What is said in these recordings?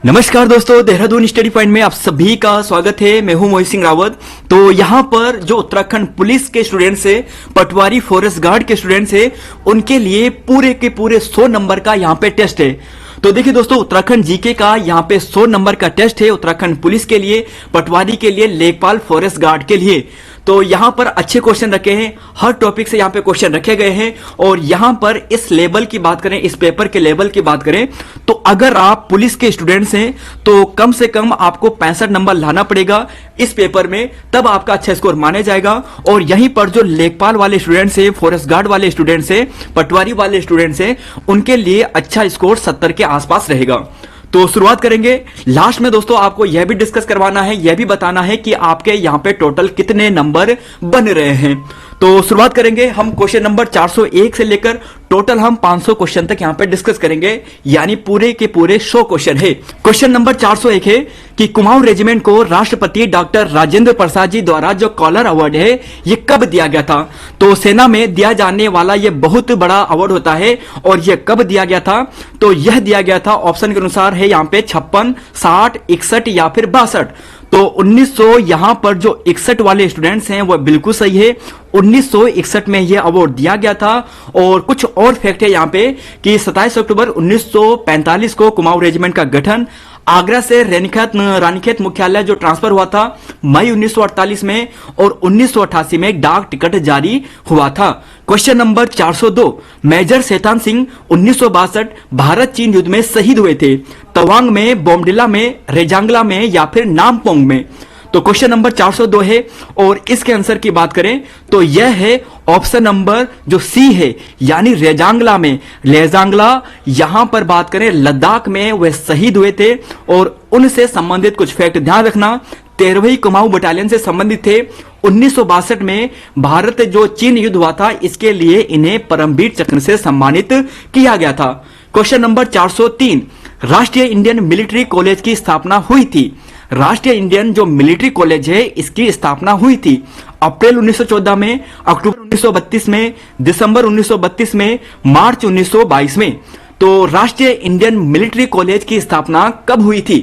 नमस्कार दोस्तों, Dehradun study point में आप सभी का स्वागत है। मैं हूं मोहित सिंह रावत। तो यहाँ पर जो उत्तराखंड पुलिस के स्टूडेंट्स है, पटवारी फॉरेस्ट गार्ड के स्टूडेंट्स है, उनके लिए पूरे के पूरे 100 नंबर का यहाँ पे टेस्ट है। तो देखिए दोस्तों, उत्तराखंड जीके का यहाँ पे 100 नंबर का टेस्ट है उत्तराखंड पुलिस के लिए, पटवारी के लिए, लेखपाल फॉरेस्ट गार्ड के लिए। तो यहाँ पर अच्छे क्वेश्चन रखे हैं, हर टॉपिक से यहाँ पे क्वेश्चन रखे गए हैं। और यहाँ पर इस लेवल की बात करें, इस पेपर के लेवल की बात करें, तो अगर आप पुलिस के स्टूडेंट्स हैं तो कम से कम आपको 65 नंबर लाना पड़ेगा इस पेपर में, तब आपका अच्छा स्कोर माने जाएगा। और यहीं पर जो लेखपाल वाले स्टूडेंट्स हैं, फॉरेस्ट गार्ड वाले स्टूडेंट्स हैं, पटवारी वाले स्टूडेंट्स हैं, उनके लिए अच्छा स्कोर 70 के आसपास रहेगा। तो शुरुआत करेंगे। लास्ट में दोस्तों आपको यह भी डिस्कस करवाना है, यह भी बताना है कि आपके यहां पे टोटल कितने नंबर बन रहे हैं। तो शुरुआत करेंगे हम क्वेश्चन नंबर 401 से लेकर टोटल हम 500 क्वेश्चन तक यहां पे डिस्कस करेंगे, यानी पूरे के पूरे 100 क्वेश्चन है। क्वेश्चन नंबर 401 है कि कुमाऊं रेजिमेंट को राष्ट्रपति डॉक्टर राजेंद्र प्रसाद जी द्वारा जो कॉलर अवार्ड है ये कब दिया गया था। तो सेना में दिया जाने वाला ये बहुत बड़ा अवार्ड होता है, और यह कब दिया गया था, तो यह दिया गया था ऑप्शन के अनुसार है यहाँ पे 56, 60, 61 या फिर 62। तो 1900 यहां पर जो 61 वाले स्टूडेंट्स हैं वह बिल्कुल सही है, 1961 में यह अवार्ड दिया गया था। और कुछ और फैक्ट है यहाँ पे कि 27 अक्टूबर 1945 को कुमाऊं रेजिमेंट का गठन, आगरा से रानीखेत मुख्यालय जो ट्रांसफर हुआ था मई 1948 में, और 1988 में डाक टिकट जारी हुआ था। Question number 402, major Shaitan Singh 1962 Bharat चीन युद्ध में शहीद हुए थे। तवांग में, बोमडिला में, रेजांगला में या फिर नामपोंग में। तो क्वेश्चन नंबर 402 है, और इसके आंसर की बात करें तो यह है ऑप्शन नंबर जो सी है, यानी रेजांगला में। रेजांगला यहां पर बात करें लद्दाख में वह शहीद हुए थे, और उनसे संबंधित कुछ फैक्ट ध्यान रखना। 13वीं कुमाऊं बटालियन से संबंधित थे। 1962 में भारत जो चीन युद्ध हुआ था, इसके लिए इन्हें परमवीर चक्र से सम्मानित किया गया था। क्वेश्चन नंबर 403, राष्ट्रीय इंडियन मिलिट्री कॉलेज की स्थापना हुई थी। राष्ट्रीय इंडियन जो मिलिट्री कॉलेज है इसकी स्थापना हुई थी अप्रैल 1914 में, अक्टूबर 1932 में, दिसंबर 1932 में, मार्च 1922 में। तो राष्ट्रीय इंडियन मिलिट्री कॉलेज की स्थापना कब हुई थी,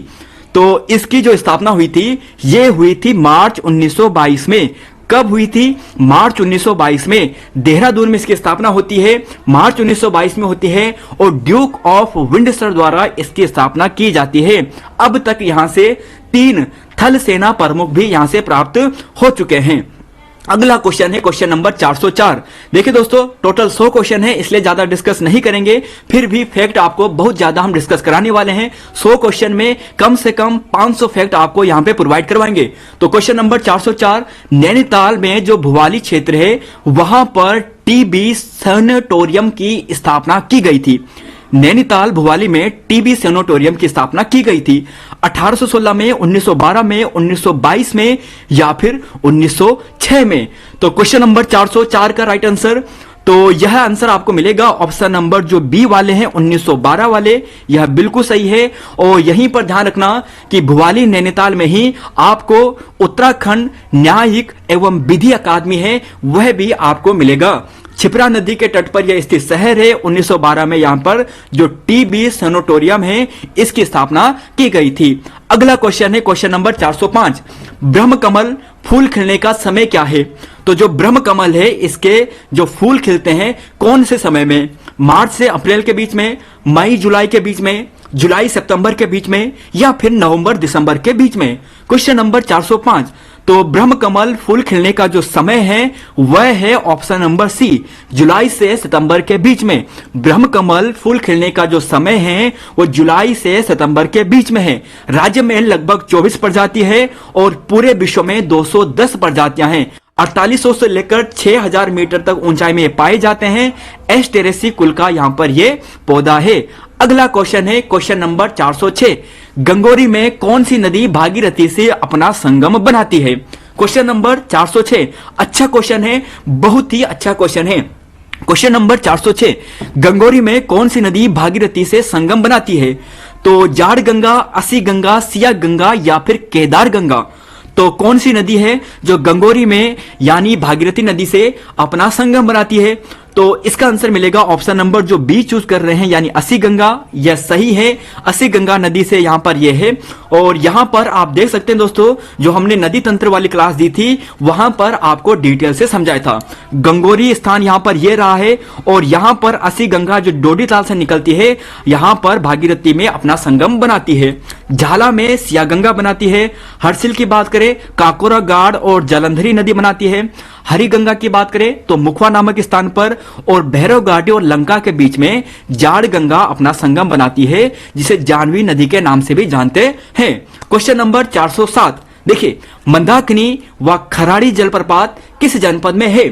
तो इसकी जो स्थापना हुई थी ये हुई थी मार्च 1922 में। कब हुई थी, मार्च 1922 में। देहरादून में इसकी स्थापना होती है, मार्च 1922 में होती है, और ड्यूक ऑफ विंडसर द्वारा इसकी स्थापना की जाती है। अब तक यहां से 3 थल सेना प्रमुख भी यहां से प्राप्त हो चुके हैं। अगला क्वेश्चन है क्वेश्चन नंबर 404। देखिए दोस्तों, टोटल 100 क्वेश्चन है, इसलिए ज्यादा डिस्कस नहीं करेंगे, फिर भी फैक्ट आपको बहुत ज्यादा हम डिस्कस कराने वाले हैं। 100 क्वेश्चन में कम से कम 500 फैक्ट आपको यहां पे प्रोवाइड करवाएंगे। तो क्वेश्चन नंबर 404, नैनीताल में जो भुवाली क्षेत्र है वहां पर टीबी सैनिटोरियम की स्थापना की गई थी। नैनीताल भुवाली में टीबी सैनिटोरियम की स्थापना की गई थी 1816 में, 1912 में, 1922 में या फिर 1906 में। तो क्वेश्चन नंबर 404 का राइट आंसर, तो यह आंसर आपको मिलेगा ऑप्शन नंबर जो बी वाले हैं 1912 वाले, यह बिल्कुल सही है। और यहीं पर ध्यान रखना कि भुवाली नैनीताल में ही आपको उत्तराखंड न्यायिक एवं विधि अकादमी है, वह भी आपको मिलेगा। छिपरा नदी के तट पर यह स्थित शहर है। 1912 में यहां पर जो टीबी सैनिटोरियम है इसकी स्थापना की गई थी। अगला क्वेश्चन है क्वेश्चन नंबर 405, ब्रह्मकमल फूल खिलने का समय क्या है। तो जो ब्रह्मकमल है इसके जो फूल खिलते हैं कौन से समय में, मार्च से अप्रैल के बीच में, मई जुलाई के बीच में, जुलाई सितंबर के बीच में, या फिर नवंबर दिसंबर के बीच में। क्वेश्चन नंबर 405, तो ब्रह्मकमल फूल खिलने का जो समय है वह है ऑप्शन नंबर सी, जुलाई से सितंबर के बीच में। ब्रह्मकमल फूल खिलने का जो समय है वो जुलाई से सितंबर के बीच में है। राज्य में लगभग 24 प्रजाति है, और पूरे विश्व में 210 प्रजातियां हैं। 4800 से लेकर 6000 मीटर तक ऊंचाई में पाए जाते हैं। एस्टेरेसी कुल का यहां पर ये पौधा है। अगला क्वेश्चन है क्वेश्चन नंबर 406, गंगोरी में कौन सी नदी भागीरथी से अपना संगम बनाती है। क्वेश्चन नंबर 406 अच्छा क्वेश्चन है, बहुत ही अच्छा क्वेश्चन है। क्वेश्चन नंबर 406, गंगोरी में कौन सी नदी भागीरथी से संगम बनाती है। तो जाड़ गंगा, असी गंगा, सिया गंगा या फिर केदार गंगा। तो कौन सी नदी है जो गंगोरी में यानी भागीरथी नदी से अपना संगम बनाती है। तो इसका आंसर मिलेगा ऑप्शन नंबर जो बी चूज कर रहे हैं, यानी अस्सी गंगा। यह सही है, अस्सी गंगा नदी से यहां पर यह है। और यहां पर आप देख सकते हैं दोस्तों, जो हमने नदी तंत्र वाली क्लास दी थी वहां पर आपको डिटेल से समझाया था। गंगोरी स्थान यहां पर यह रहा है और यहां पर अस्सी गंगा जो डोडी ताल से निकलती है यहां पर भागीरथी में अपना संगम बनाती है। झाला में सिया गंगा बनाती है। हर्सिल की बात करें काकोरा गाड़ और जलंधरी नदी बनाती है। हरी गंगा की बात करें तो मुखवा नामक स्थान पर, और भैरव घाटी और लंका के बीच में जाड़ गंगा अपना संगम बनाती है, जिसे जानवी नदी के नाम से भी जानते हैं। क्वेश्चन नंबर 407 देखिए, मंदाकिनी व खराड़ी जलप्रपात किस जनपद में है?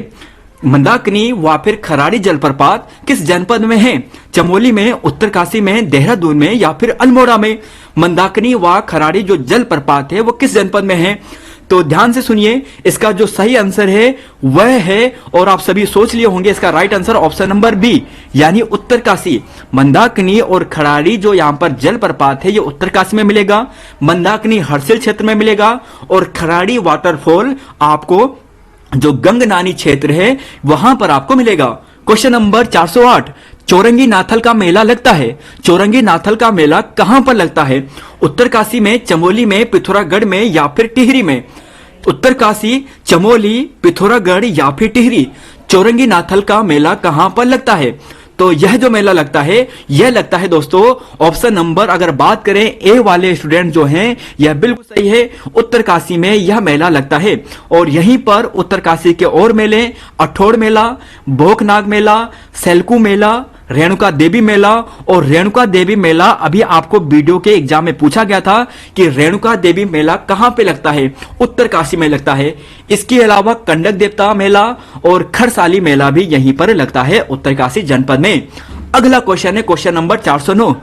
मंदाकिनी व फिर खराड़ी जलप्रपात किस जनपद में है? चमोली में, उत्तरकाशी में, देहरादून में या फिर अल्मोड़ा में? मंदाकिनी व खराड़ी जो जलप्रपात है वो किस जनपद में है? तो ध्यान से सुनिए, इसका जो सही आंसर है वह है, और आप सभी सोच लिए होंगे, इसका right answer option number B यानी उत्तरकाशी। मंदाकिनी और खराड़ी जो यहां पर जलप्रपात है ये उत्तरकाशी में मिलेगा। मंदाकिनी हर्सिल क्षेत्र में मिलेगा और खराड़ी वाटरफॉल आपको जो गंगनानी क्षेत्र है वहां पर आपको मिलेगा। क्वेश्चन नंबर 408 चौरंगी नाथल का मेला लगता है। चौरंगी नाथल का मेला कहां पर लगता है? उत्तरकाशी में, चमोली में, पिथौरागढ़ में या फिर टिहरी में? उत्तरकाशी, चमोली, पिथौरागढ़ या फिर टिहरी? चौरंगी नाथल का मेला कहां पर लगता है? तो यह जो मेला लगता है यह लगता है दोस्तों ऑप्शन नंबर, अगर बात करें ए वाले स्टूडेंट जो हैं, यह बिल्कुल सही है, उत्तरकाशी में यह मेला लगता है। और यहीं पर उत्तरकाशी के और मेले, अठोड़ मेला, भोकनाग मेला, सेलकू मेला, रेणुका देवी मेला और रेणुका देवी मेला। अभी आपको वीडियो के एग्जाम में पूछा गया था कि रेणुका देवी मेला कहां पे लगता है? उत्तरकाशी में लगता है। इसके अलावा कंडक देवता मेला और खरसाली मेला भी यहीं पर लगता है उत्तरकाशी जनपद में। अगला क्वेश्चन है क्वेश्चन नंबर 409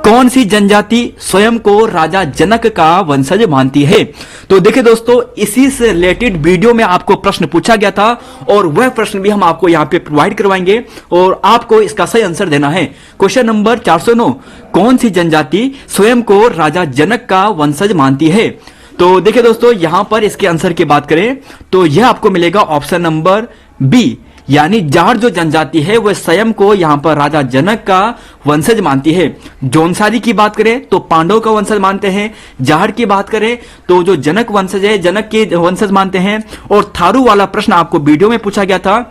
कौन सी जनजाति स्वयं को राजा जनक का वंशज मानती है? तो देखिए दोस्तों, इसी से रिलेटेड वीडियो में आपको प्रश्न पूछा गया था और वह प्रश्न भी हम आपको यहां पे प्रोवाइड करवाएंगे और आपको इसका सही आंसर देना है। क्वेश्चन नंबर 409 कौन सी जनजाति स्वयं को राजा जनक का वंशज मानती है? तो देखिए दोस्तों, यहां पर इसके आंसर की बात करें तो यह आपको मिलेगा ऑप्शन नंबर बी, यानी जाट जो जनजाति है वह स्वयं को यहां पर राजा जनक का वंशज मानती है। जौनसारी की बात करें तो पांडव का वंशज मानते हैं। जाट की बात करें तो जो जनक वंशज है जनक के वंशज मानते हैं। और थारू वाला प्रश्न आपको वीडियो में पूछा गया था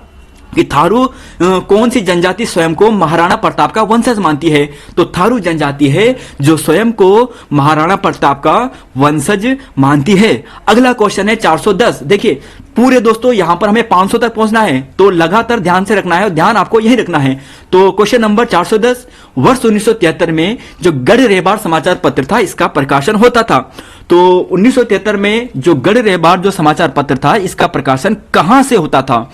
कि थारू कौन सी जनजाति स्वयं को महाराणा प्रताप का वंशज मानती है? तो थारू जनजाति है जो स्वयं को महाराणा प्रताप का वंशज मानती है। अगला क्वेश्चन है 410। देखिए पूरे दोस्तों यहां पर हमें 500 तक पहुंचना है तो लगातार ध्यान से रखना है और ध्यान आपको यही रखना है। तो क्वेश्चन नंबर 410 वर्ष 1973 में जो गढ़ रेबार समाचार पत्र था इसका प्रकाशन होता था। तो 1973 में जो गढ़ रेबार जो समाचार पत्र था इसका प्रकाशन कहां से होता था?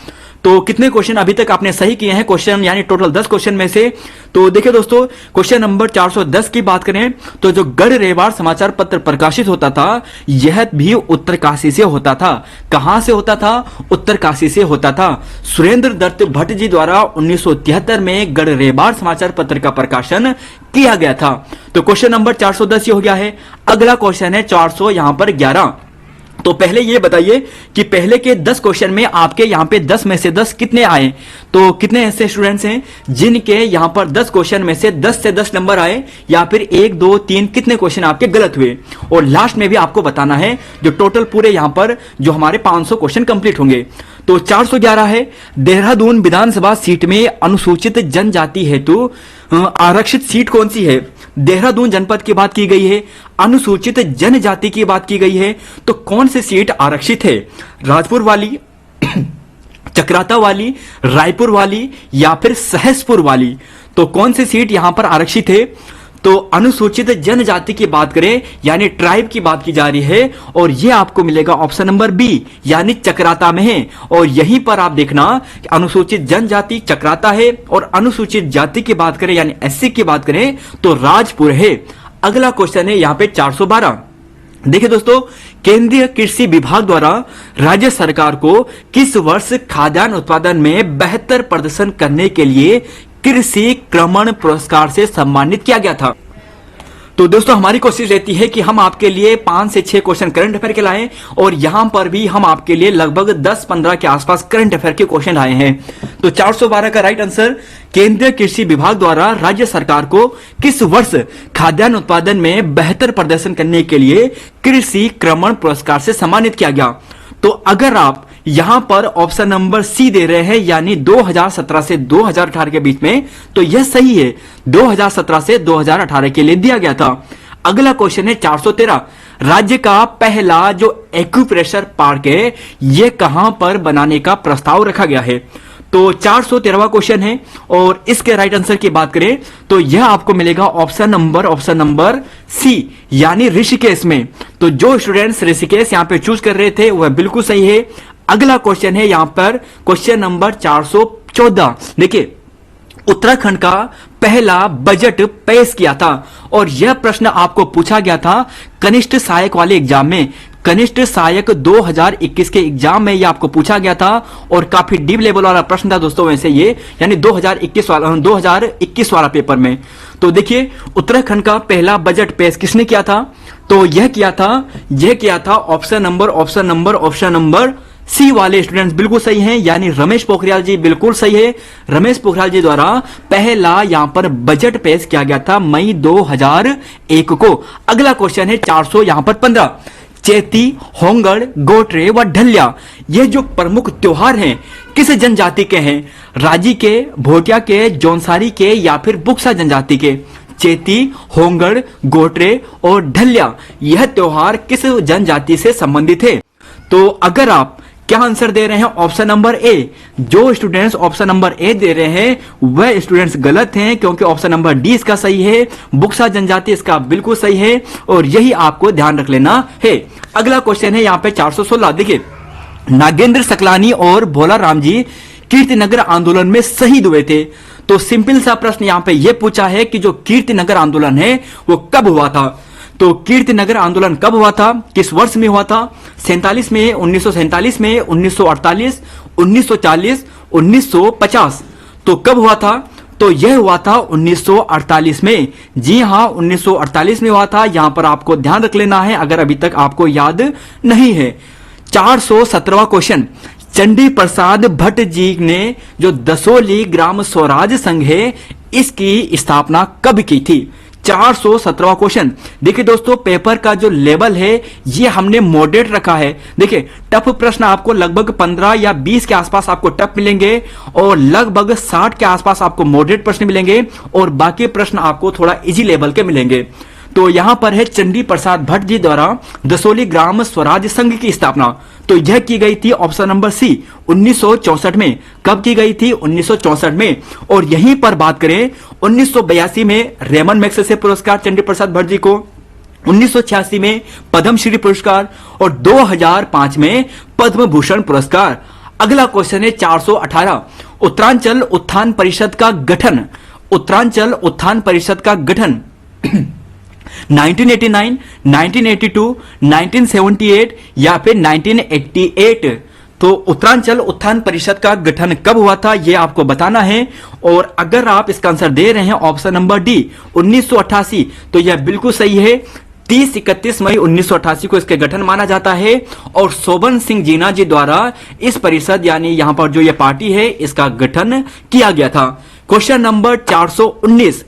तो कितने क्वेश्चन अभी तक आपने सही किए हैं क्वेश्चन, यानी टोटल 10 क्वेश्चन में से। तो देखिए दोस्तों, क्वेश्चन नंबर 410 की बात करें तो जो गढ़ रेवाड़ समाचार पत्र प्रकाशित होता था यह भी उत्तरकाशी से होता था। कहां से होता था? उत्तरकाशी से होता था। सुरेंद्र दत्त भट्ट जी द्वारा 1973 में गढ़ रेवाड़ समाचार पत्र का प्रकाशन किया गया था। तो क्वेश्चन नंबर 410 ये हो गया है। अगला क्वेश्चन है 400 यहां पर 11। तो पहले ये बताइए कि पहले के 10 क्वेश्चन में आपके यहाँ पे 10 में से 10 कितने आए? तो कितने ऐसे स्टूडेंट्स हैं जिनके यहाँ पर 10 क्वेश्चन में से 10 से 10 नंबर आए, या फिर 1 2 3 कितने क्वेश्चन आपके गलत हुए? और लास्ट में भी आपको बताना है जो टोटल पूरे यहाँ पर जो हमारे 500 क्वेश्चन कंप्लीट होंगे। तो 411 है, देहरादून विधानसभा सीट में अनुसूचित जनजाति हेतु आरक्षित सीट कौन सी है? देहरादून जनपद की बात की गई है, अनुसूचित जनजाति की बात की गई है, तो कौन सी सीट आरक्षित है? राजपुर वाली, चक्राता वाली, रायपुर वाली या फिर सहसपुर वाली? तो कौन सी सीट यहां पर आरक्षित है? तो अनुसूचित जनजाति की बात करें यानी ट्राइब की बात की जा रही है और यह आपको मिलेगा ऑप्शन नंबर बी यानी चक्राता में है। और यहीं पर आप देखना अनुसूचित जनजाति चक्राता है और अनुसूचित जाति की बात करें यानी एससी की बात करें तो राजपुर है। अगला क्वेश्चन है यहां पे 412। देखिए दोस्तों, केंद्रीय कृषि विभाग द्वारा राज्य सरकार को किस वर्ष खाद्यान्न उत्पादन में बेहतर प्रदर्शन करने के लिए कृषि क्रमण पुरस्कार से सम्मानित किया गया था? तो दोस्तों हमारी कोशिश रहती है कि हम आपके लिए 5 से 6 क्वेश्चन करंट अफेयर के लाएं और यहां पर भी हम आपके लिए लगभग 10-15 के आसपास करंट अफेयर के क्वेश्चन आए हैं। तो 412 का राइट आंसर, केंद्रीय कृषि विभाग द्वारा राज्य सरकार को किस वर्ष खाद्यान्न उत्पादन में बेहतर प्रदर्शन करने के लिए कृषि क्रमण पुरस्कार से सम्मानित किया गया। तो अगर आप यहां पर ऑप्शन नंबर सी दे रहे हैं यानी 2017 से 2018 के बीच में, तो यह सही है, 2017 से 2018 के लिए दिया गया था। अगला क्वेश्चन है 413, राज्य का पहला जो एक्यूप्रेशर पार्क है यह कहां पर बनाने का प्रस्ताव रखा गया है। तो 413वां क्वेश्चन है और इसके राइट आंसर की बात करें तो यह आपको मिलेगा ऑप्शन नंबर सी यानी ऋषिकेश में। तो जो स्टूडेंट्स ऋषिकेश यहां पे चूज कर रहे थे वह बिल्कुल सही है। अगला क्वेश्चन है यहां पर क्वेश्चन नंबर 414। देखिए, उत्तराखंड का पहला बजट पेश किया था और यह प्रश्न आपको पूछा गया था कनिष्ठ सहायक वाले एग्जाम में। कनिष्ठ सहायक 2021 के एग्जाम में यह आपको पूछा गया था और काफी डीप लेवल वाला प्रश्न था दोस्तों वैसे ये, यानी 2021 वाला पेपर में। तो देखिए, उत्तराखंड का पहला बजट पेश किसने किया था? तो यह किया था ऑप्शन नंबर सी वाले स्टूडेंट्स बिल्कुल सही हैं, यानी रमेश पोखरियाल जी बिल्कुल सही है। रमेश पोखरियाल जी द्वारा पहला यहां पर बजट पेश किया गया था मई 2001 को। अगला क्वेश्चन है 415, चैती, होंगड़, गोटरे व ढल्या ये जो प्रमुख त्योहार हैं किस जनजाति के हैं? राजी के, भोटिया के, जौनसारी के या फिर बुक्सा जनजाति के? चैती, होंगड़, गोटरे और ढल्या यह त्योहार किस जनजाति से संबंधित है? तो अगर आप क्या आंसर दे रहे हैं ऑप्शन नंबर ए, जो स्टूडेंट्स ऑप्शन नंबर ए दे रहे हैं वह स्टूडेंट्स गलत हैं, क्योंकि ऑप्शन नंबर डी इसका सही है, बुक्सा जनजाति इसका बिल्कुल सही है और यही आपको ध्यान रख लेना है। अगला क्वेश्चन है यहाँ पे 416। देखिए, नागेंद्र सकलानी और भोला राम जी कीर्तिनगर आंदोलन में शहीद हुए थे। तो सिंपल सा प्रश्न यहाँ पे यह पूछा है कि जो कीर्तिनगर आंदोलन है वो कब हुआ था? तो कीर्तिनगर आंदोलन कब हुआ था, किस वर्ष में हुआ था? 47 में, 1947 में, 1948, 1940, 1950। तो कब हुआ था? तो यह हुआ था 1948 में। जी हां, 1948 में हुआ था। यहां पर आपको ध्यान रख लेना है अगर अभी तक आपको याद नहीं है। 417वां क्वेश्चन, चंडी प्रसाद भट्ट जी ने जो दसोली ग्राम स्वराज संघ है इसकी स्थापना कब की थी? 417वां क्वेश्चन। देखिए दोस्तों, पेपर का जो लेवल है ये हमने मॉडरेट रखा है। देखिए, टफ प्रश्न आपको लगभग 15 या 20 के आसपास आपको टफ मिलेंगे और लगभग 60 के आसपास आपको मॉडरेट प्रश्न मिलेंगे और बाकी प्रश्न आपको थोड़ा इजी लेवल के मिलेंगे। तो यहां पर है चंडी प्रसाद भट्ट जी द्वारा दसोली ग्राम स्वराज संघ की स्थापना। तो यह की गई थी ऑप्शन नंबर सी 1964 में। कब की गई थी? 1964 में। और यहीं पर बात करें 1982 में रेमन मैग्सेसे पुरस्कार चंडी प्रसाद भट्ट जी को, 1986 में पद्मश्री पुरस्कार और 2005 में पद्म भूषण पुरस्कार। अगला क्वेश्चन है 418, उत्तरांचल उत्थान परिषद का गठन। उत्तरांचल उत्थान परिषद का गठन 1989, 1982, 1978 या फिर 1988। तो उत्तरांचल उत्थान परिषद का गठन कब हुआ था यह आपको बताना है। और अगर आप इसका आंसर दे रहे हैं ऑप्शन नंबर डी 1988, तो यह बिल्कुल सही है। 30-31 मई 1988 को इसके गठन माना जाता है और शोभन सिंह जीना जी द्वारा इस परिषद यानी यहां पर जो यह पार्टी है इसका गठन किया गया था। क्वेश्चन नंबर 419,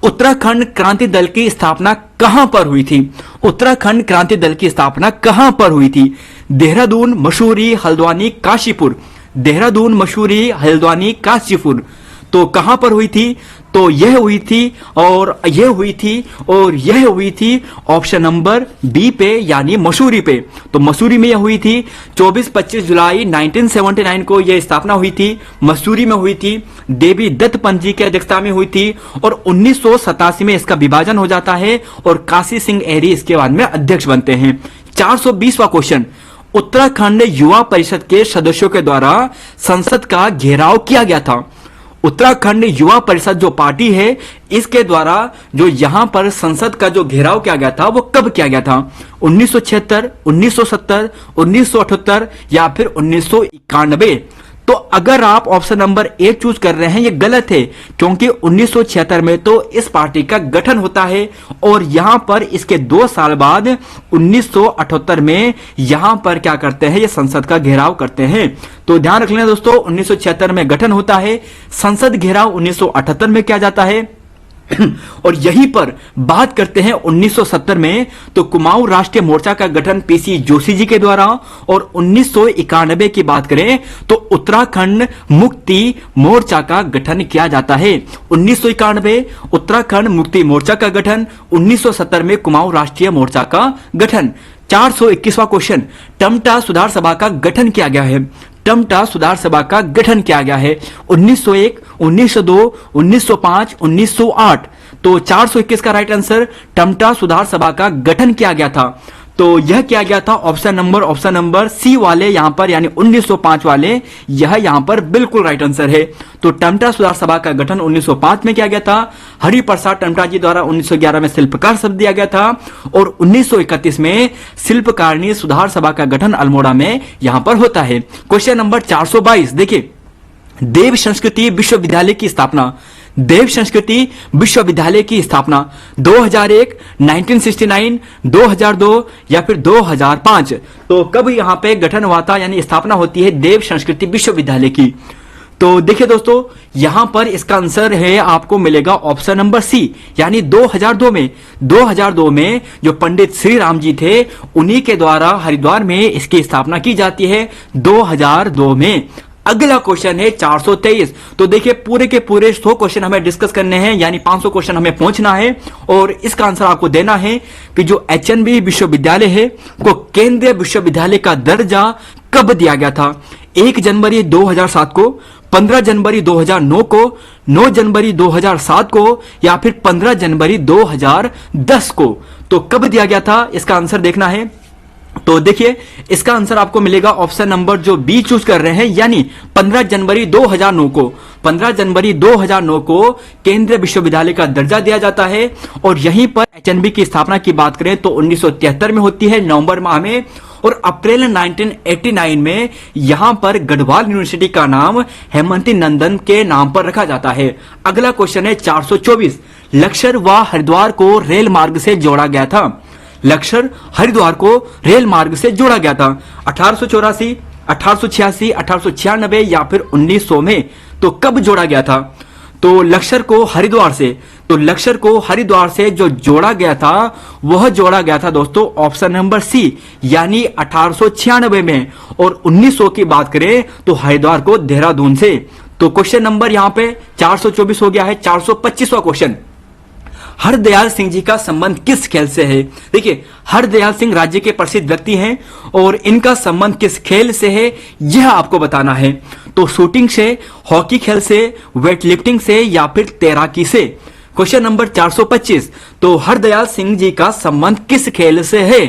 उत्तराखंड क्रांति दल की स्थापना कहां पर हुई थी? उत्तराखंड क्रांति दल की स्थापना कहां पर हुई थी? देहरादून, मसूरी, हल्द्वानी, काशीपुर। देहरादून, मसूरी, हल्द्वानी, काशीपुर। तो कहां पर हुई थी? तो यह हुई थी और यह हुई थी और यह हुई थी ऑप्शन नंबर बी पे यानी मसूरी पे। तो मसूरी में यह हुई थी। 24-25 जुलाई 1979 को यह स्थापना हुई थी, मसूरी में हुई थी। देवी दत्त पंत जी की अध्यक्षता में हुई थी और 1987 में इसका विभाजन हो जाता है और काशी सिंह एरी इसके बाद में अध्यक्ष बनते हैं। 420वां क्वेश्चन, उत्तराखंड युवा परिषद के सदस्यों के द्वारा संसद का घेराव किया गया था। उत्तराखंड युवा परिषद जो पार्टी है इसके द्वारा जो यहां पर संसद का जो घेराव किया गया था वो कब किया गया था? 1976, 1970, 1978 या फिर 1991। तो अगर आप ऑप्शन नंबर ए चूज कर रहे हैं ये गलत है, क्योंकि 1976 में तो इस पार्टी का गठन होता है और यहां पर इसके 2 साल बाद 1978 में यहां पर क्या करते हैं, ये संसद का घेराव करते हैं। तो ध्यान रख लेना दोस्तों, 1976 में गठन होता है, संसद घेराव 1978 में किया जाता है। और यहीं पर बात करते हैं 1970 में, तो कुमाऊं राष्ट्रीय मोर्चा का गठन पीसी जोशी जी के द्वारा, और 1991 की बात करें तो उत्तराखंड मुक्ति मोर्चा का गठन किया जाता है। 1991 उत्तराखंड मुक्ति मोर्चा का गठन, 1970 में कुमाऊं राष्ट्रीय मोर्चा का गठन। 421वां क्वेश्चन, टमटा सुधार सभा का गठन किया गया है। टमटा सुधार सभा का गठन किया गया है 1901, 1902, 1905, 1908। तो 421 का राइट आंसर, टमटा सुधार सभा का गठन किया गया था। तो यह किया गया था ऑप्शन नंबर सी वाले यहां पर, यानी 1905 वाले, यह यहां पर बिल्कुल राइट आंसर है। तो टमटा सुधार सभा का गठन 1905 में किया गया था। हरिप्रसाद टमटा जी द्वारा 1911 में शिल्पकार शब्द दिया गया था और 1931 में शिल्पकारिणी सुधार सभा का गठन अल्मोड़ा में यहां पर होता है। क्वेश्चन नंबर 422 देखिए, देव संस्कृति विश्वविद्यालय की स्थापना, देव संस्कृति विश्वविद्यालय की स्थापना 2001, 1969, 2002 या फिर 2005। तो कब यहां पे गठन हुआ था, यानी स्थापना होती है देव संस्कृति विश्वविद्यालय की। तो देखिए दोस्तों, यहां पर इसका आंसर है आपको मिलेगा ऑप्शन नंबर सी, यानी 2002 में। 2002 में जो पंडित श्री राम जी थे, उन्हीं के द्वारा हरिद्वार में इसकी स्थापना की जाती है 2002 में। अगला क्वेश्चन है 423। तो देखिए पूरे के पूरे 100 क्वेश्चन हमें डिस्कस करने हैं, यानी 500 क्वेश्चन हमें पहुंचना है और इसका आंसर आपको देना है कि जो एचएनबी विश्वविद्यालय है को केंद्रीय विश्वविद्यालय का दर्जा कब दिया गया था। 1 जनवरी 2007 को, 15 जनवरी 2009 को, 9 जनवरी 2007 को या फिर 15 जनवरी 2010 को। तो कब दिया गया था, इसका आंसर देखना है। तो देखिए इसका आंसर आपको मिलेगा ऑप्शन नंबर जो बी चूज कर रहे हैं, यानी 15 जनवरी 2009 को। 15 जनवरी 2009 को केंद्रीय विश्वविद्यालय का दर्जा दिया जाता है। और यहीं पर एचएनबी की स्थापना की बात करें तो 1973 में होती है, नवंबर माह में। और अप्रैल 1989 में यहां पर गढ़वाल यूनिवर्सिटी का नाम हेमंती नंदन के नाम पर रखा जाता है। अगला क्वेश्चन है 424। लक्सर व हरिद्वार को रेल मार्ग से जोड़ा गया था। लक्सर हरिद्वार को रेल मार्ग से जोड़ा गया था 1884, 1886, 1896 या फिर 1900 में। तो कब जोड़ा गया था, तो लक्सर को हरिद्वार से, तो लक्सर को हरिद्वार से जो जोड़ा गया था वह जोड़ा गया था दोस्तों ऑप्शन नंबर सी, यानी 1896 में। और 1900 की बात करें तो हरिद्वार को देहरादून से। तो क्वेश्चन नंबर यहां पे 424 हो गया है। 425वां क्वेश्चन, हरदयाल सिंह जी का संबंध किस खेल से है। देखिए हरदयाल सिंह राज्य के प्रसिद्ध व्यक्ति हैं और इनका संबंध किस खेल से है यह आपको बताना है। तो शूटिंग से, हॉकी खेल से, वेट लिफ्टिंग से या फिर तैराकी से। क्वेश्चन नंबर 425, तो हरदयाल सिंह जी का संबंध किस खेल से है,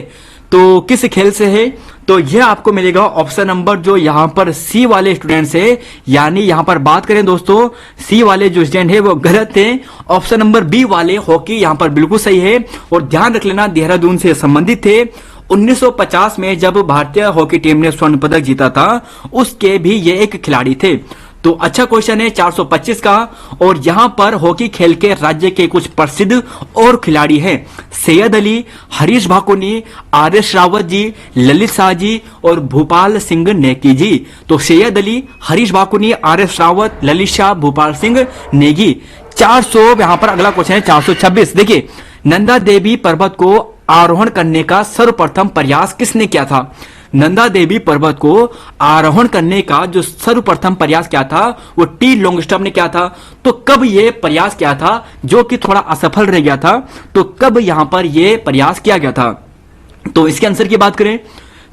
तो किस खेल से है, तो यह आपको मिलेगा ऑप्शन नंबर जो यहां पर सी वाले स्टूडेंट्स है, यानी यहां पर बात करें दोस्तों सी वाले जो स्टूडेंट है वो गलत थे। ऑप्शन नंबर बी वाले हॉकी यहां पर बिल्कुल सही है। और ध्यान रख लेना देहरादून से संबंधित थे। 1950 में जब भारतीय हॉकी टीम ने स्वर्ण पदक जीता था उसके भी ये एक खिलाड़ी थे। तो अच्छा क्वेश्चन है 425 का। और यहां पर हॉकी खेल के राज्य के कुछ प्रसिद्ध और खिलाड़ी हैं, सैयद अली, हरीश भाकुनी, आर.एस. रावत जी, ललित शाह जी और भूपाल सिंह नेगी जी। तो सैयद अली, हरीश भाकुनी, आर.एस. रावत, ललित शाह, भूपाल सिंह नेगी। 400 यहां पर अगला क्वेश्चन है 426। देखिए नंदा देवी पर्वत को आरोहण करने का सर्वप्रथम प्रयास किसने किया था। नंदा देवी पर्वत को आरोहण करने का जो सर्वप्रथम प्रयास किया था वो टी लॉन्गस्टॉप ने किया था। तो कब ये प्रयास किया था, जो कि थोड़ा असफल रह गया था, तो कब यहां पर ये प्रयास किया गया था। तो इसके आंसर की बात करें